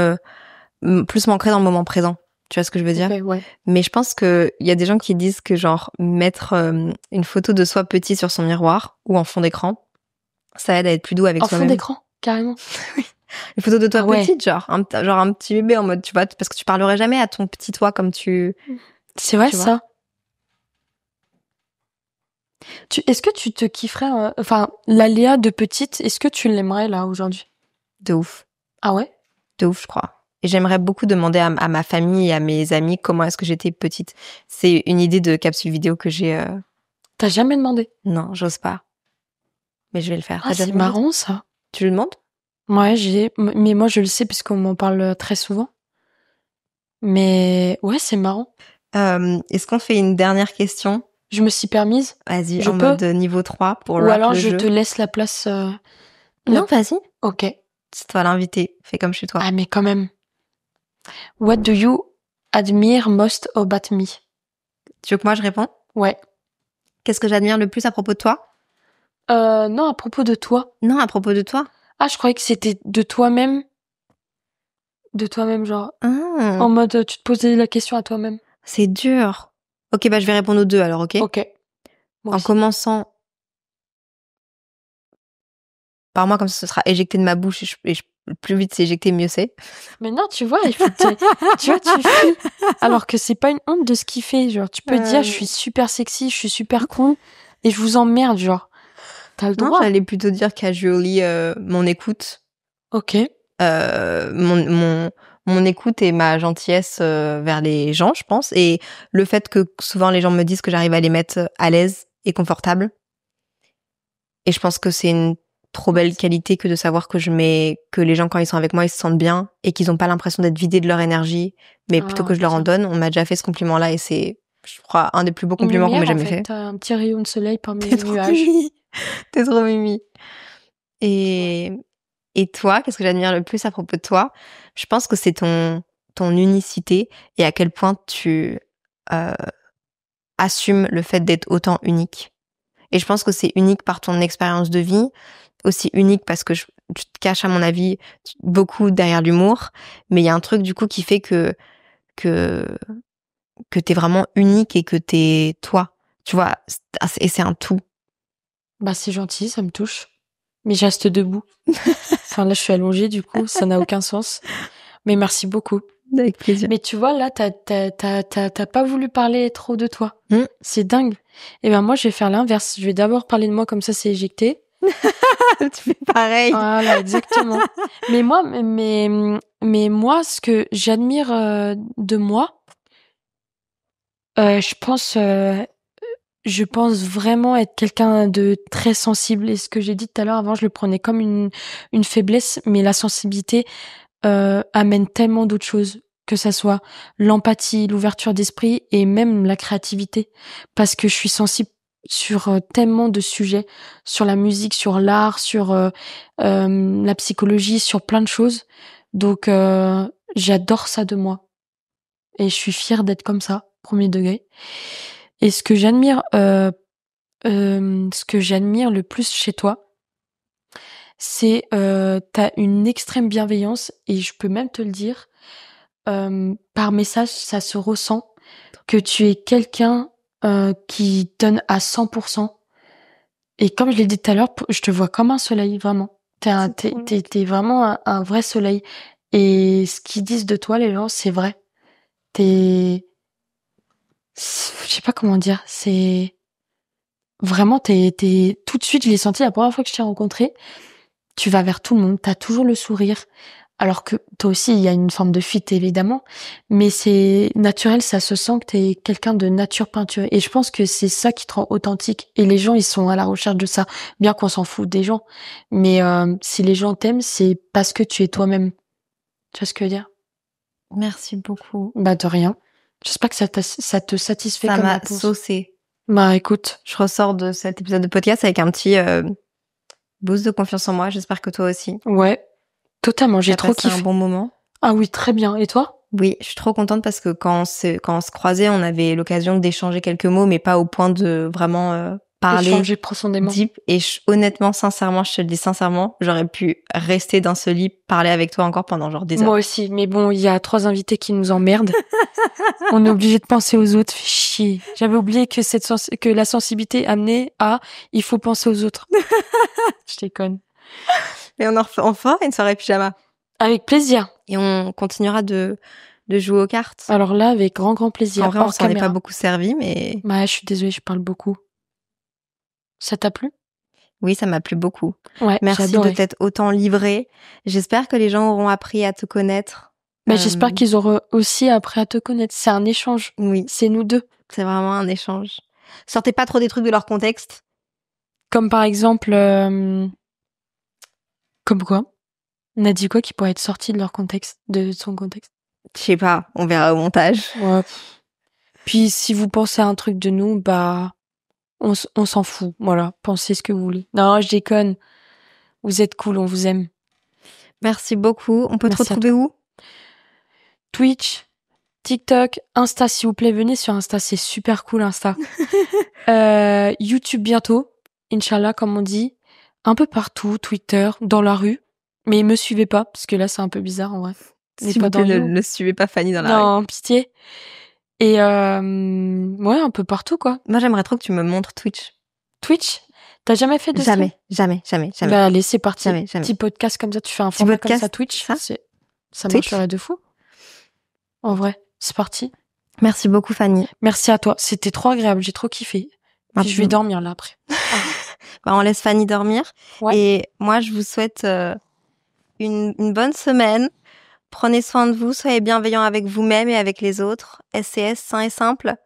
plus m'ancrer dans le moment présent. Tu vois ce que je veux dire? Okay, ouais. Mais je pense que il y a des gens qui disent que genre mettre une photo de soi petit sur son miroir ou en fond d'écran, ça aide à être plus doux avec En soi-même. fond d'écran, carrément. Une photo de toi Ah ouais. petite, genre un petit bébé en mode, tu vois, parce que tu parlerais jamais à ton petit toi comme tu... C'est vrai tu vois. ça. Est-ce que tu te kifferais, enfin, la Léa de petite, est-ce que tu l'aimerais là aujourd'hui? De ouf. Ah ouais? De ouf, je crois. Et j'aimerais beaucoup demander à ma famille et à mes amis comment est-ce que j'étais petite. C'est une idée de capsule vidéo que j'ai... T'as jamais demandé? Non, j'ose pas. Mais je vais le faire. Ah, T'as déjà c'est demandé? marrant ça. Tu le demandes? Ouais, mais moi je le sais puisqu'on m'en parle très souvent. Mais ouais, c'est marrant. Est-ce qu'on fait une dernière question? Je me suis permise. Vas-y, Je en peux? mode niveau 3 pour Ou wrap alors le je jeu. te laisse la place. Non, vas-y. Ok. C'est toi l'invité. Fais comme chez toi. Ah, mais quand même. What do you admire most about me? Tu veux que moi je réponds? Ouais. Qu'est-ce que j'admire le plus à propos de toi? Non, à propos de toi. Non, à propos de toi. Ah, je croyais que c'était de toi-même. De toi-même, genre. Ah, En mode, tu te posais la question à toi-même. c'est dur. Ok, bah je vais répondre aux deux alors, ok? Ok. Moi En aussi. commençant par moi, comme ça ce sera éjecté de ma bouche plus vite c'est éjecté, mieux c'est. Mais non, tu vois, il faut tu vois, tu fuis. Alors que c'est pas une honte de ce qu'il fait. Genre, tu peux dire, je suis super sexy, je suis super cool, et je vous emmerde, genre. T'as le Non, droit. j'allais plutôt dire casually mon écoute. Ok. Mon écoute et ma gentillesse vers les gens, je pense. Et le fait que souvent les gens me disent que j'arrive à les mettre à l'aise et confortable. Et je pense que c'est une trop belle qualité que de savoir que que les gens, quand ils sont avec moi, ils se sentent bien et qu'ils n'ont pas l'impression d'être vidés de leur énergie, mais plutôt que je leur en donne. On m'a déjà fait ce compliment-là et c'est, je crois, un des plus beaux Une compliments qu'on m'ait lumière, en jamais fait. fait. T'as un petit rayon de soleil parmi T'es les trop nuages. mimi. T'es trop mimi. Et toi, qu'est-ce que j'admire le plus à propos de toi? Je pense que c'est ton unicité et à quel point tu assumes le fait d'être autant unique. Et je pense que c'est unique par ton expérience de vie, aussi unique parce que tu te caches, à mon avis, beaucoup derrière l'humour, mais il y a un truc du coup qui fait que t'es vraiment unique et que t'es toi. Tu vois, et c'est un tout. Bah, c'est gentil, ça me touche. Mais je reste debout. Enfin, là, je suis allongée, du coup, ça n'a aucun sens. Mais merci beaucoup. Avec plaisir. Mais tu vois, là, t'as pas voulu parler trop de toi. Mm. C'est dingue. Et ben, moi, je vais faire l'inverse. Je vais d'abord parler de moi, comme ça, c'est éjecté. Tu fais pareil. Voilà, exactement. Mais moi, ce que j'admire de moi, je pense vraiment être quelqu'un de très sensible. Et ce que j'ai dit tout à l'heure, avant, je le prenais comme une faiblesse, mais la sensibilité amène tellement d'autres choses, que ça soit l'empathie, l'ouverture d'esprit et même la créativité, parce que je suis sensible sur tellement de sujets, sur la musique, sur l'art, sur la psychologie, sur plein de choses. Donc j'adore ça de moi et je suis fière d'être comme ça, premier degré. Et ce que j'admire le plus chez toi, c'est t'as une extrême bienveillance et je peux même te le dire par message, ça se ressent que tu es quelqu'un qui donne à 100%, Et comme je l'ai dit tout à l'heure, je te vois comme un soleil, vraiment. T'es vraiment un vrai soleil. Et ce qu'ils disent de toi, les gens, c'est vrai. Je sais pas comment dire, c'est vraiment, tout de suite, je l'ai senti la première fois que je t'ai rencontré. Tu vas vers tout le monde, t'as toujours le sourire. Alors que toi aussi, il y a une forme de fuite, évidemment. Mais c'est naturel, ça se sent que t'es quelqu'un de nature peinture. Et je pense que c'est ça qui te rend authentique. Et les gens, ils sont à la recherche de ça. Bien qu'on s'en fout des gens. Mais si les gens t'aiment, c'est parce que tu es toi-même. Tu vois ce que je veux dire? Merci beaucoup. Bah, de rien. J'espère que ça te satisfait Ça comme m'a réponse. saucé. Bah, écoute. Je ressors de cet épisode de podcast avec un petit boost de confiance en moi. J'espère que toi aussi. Ouais. Totalement. J'ai trop kiffé. Un bon moment. Ah oui, très bien. Et toi? Oui, je suis trop contente parce que quand on se croisait, on avait l'occasion d'échanger quelques mots, mais pas au point de vraiment parler Échanger profondément. deep. Et honnêtement, sincèrement, je te le dis sincèrement, j'aurais pu rester dans ce lit, parler avec toi encore pendant genre des heures. Moi aussi, mais bon, il y a 3 invités qui nous emmerdent. On est obligé de penser aux autres. Fais chier. J'avais oublié que que la sensibilité amenait à il faut penser aux autres. Je déconne. Et on en fera une soirée pyjama. Avec plaisir. Et on continuera de jouer aux cartes. Alors là, avec grand plaisir. En vrai, on s'en est pas beaucoup servi, mais... Bah, je suis désolée, je parle beaucoup. Ça t'a plu? Oui, ça m'a plu beaucoup. Ouais, merci de t'être autant livré. J'espère que les gens auront appris à te connaître. Mais j'espère qu'ils auront aussi appris à te connaître. C'est un échange. Oui. C'est nous deux. C'est vraiment un échange. Sortez pas trop des trucs de leur contexte. Comme par exemple... Comme quoi? On a dit quoi qui pourrait être sorti de leur contexte, de son contexte? Je sais pas, on verra au montage. Ouais. Puis si vous pensez à un truc de nous, bah... On s'en fout, voilà. Pensez ce que vous voulez. Non, je déconne. Vous êtes cool, on vous aime. Merci beaucoup. On peut te retrouver où? Twitch, TikTok, Insta, s'il vous plaît. Venez sur Insta, c'est super cool, Insta. YouTube bientôt, Inch'Allah, comme on dit. Un peu partout, Twitter, dans la rue. Mais me suivez pas, parce que là, c'est un peu bizarre, en vrai. S'il vous plaît, ne suivez pas Fanny dans la rue. Non, pitié. Et ouais, un peu partout, quoi. Moi, j'aimerais trop que tu me montres Twitch. Twitch? T'as jamais fait de Jamais. Bah allez, c'est parti. Jamais. Petit podcast comme ça, tu fais un format comme ça Twitch. Ça marcherait de fou. En vrai, c'est parti. Merci beaucoup, Fanny. Merci à toi. C'était trop agréable. J'ai trop kiffé. Puis je vais dormir là après. Bah, on laisse Fanny dormir. Ouais. Et moi, je vous souhaite une bonne semaine. Prenez soin de vous. Soyez bienveillants avec vous-même et avec les autres. SCS, sain et simple.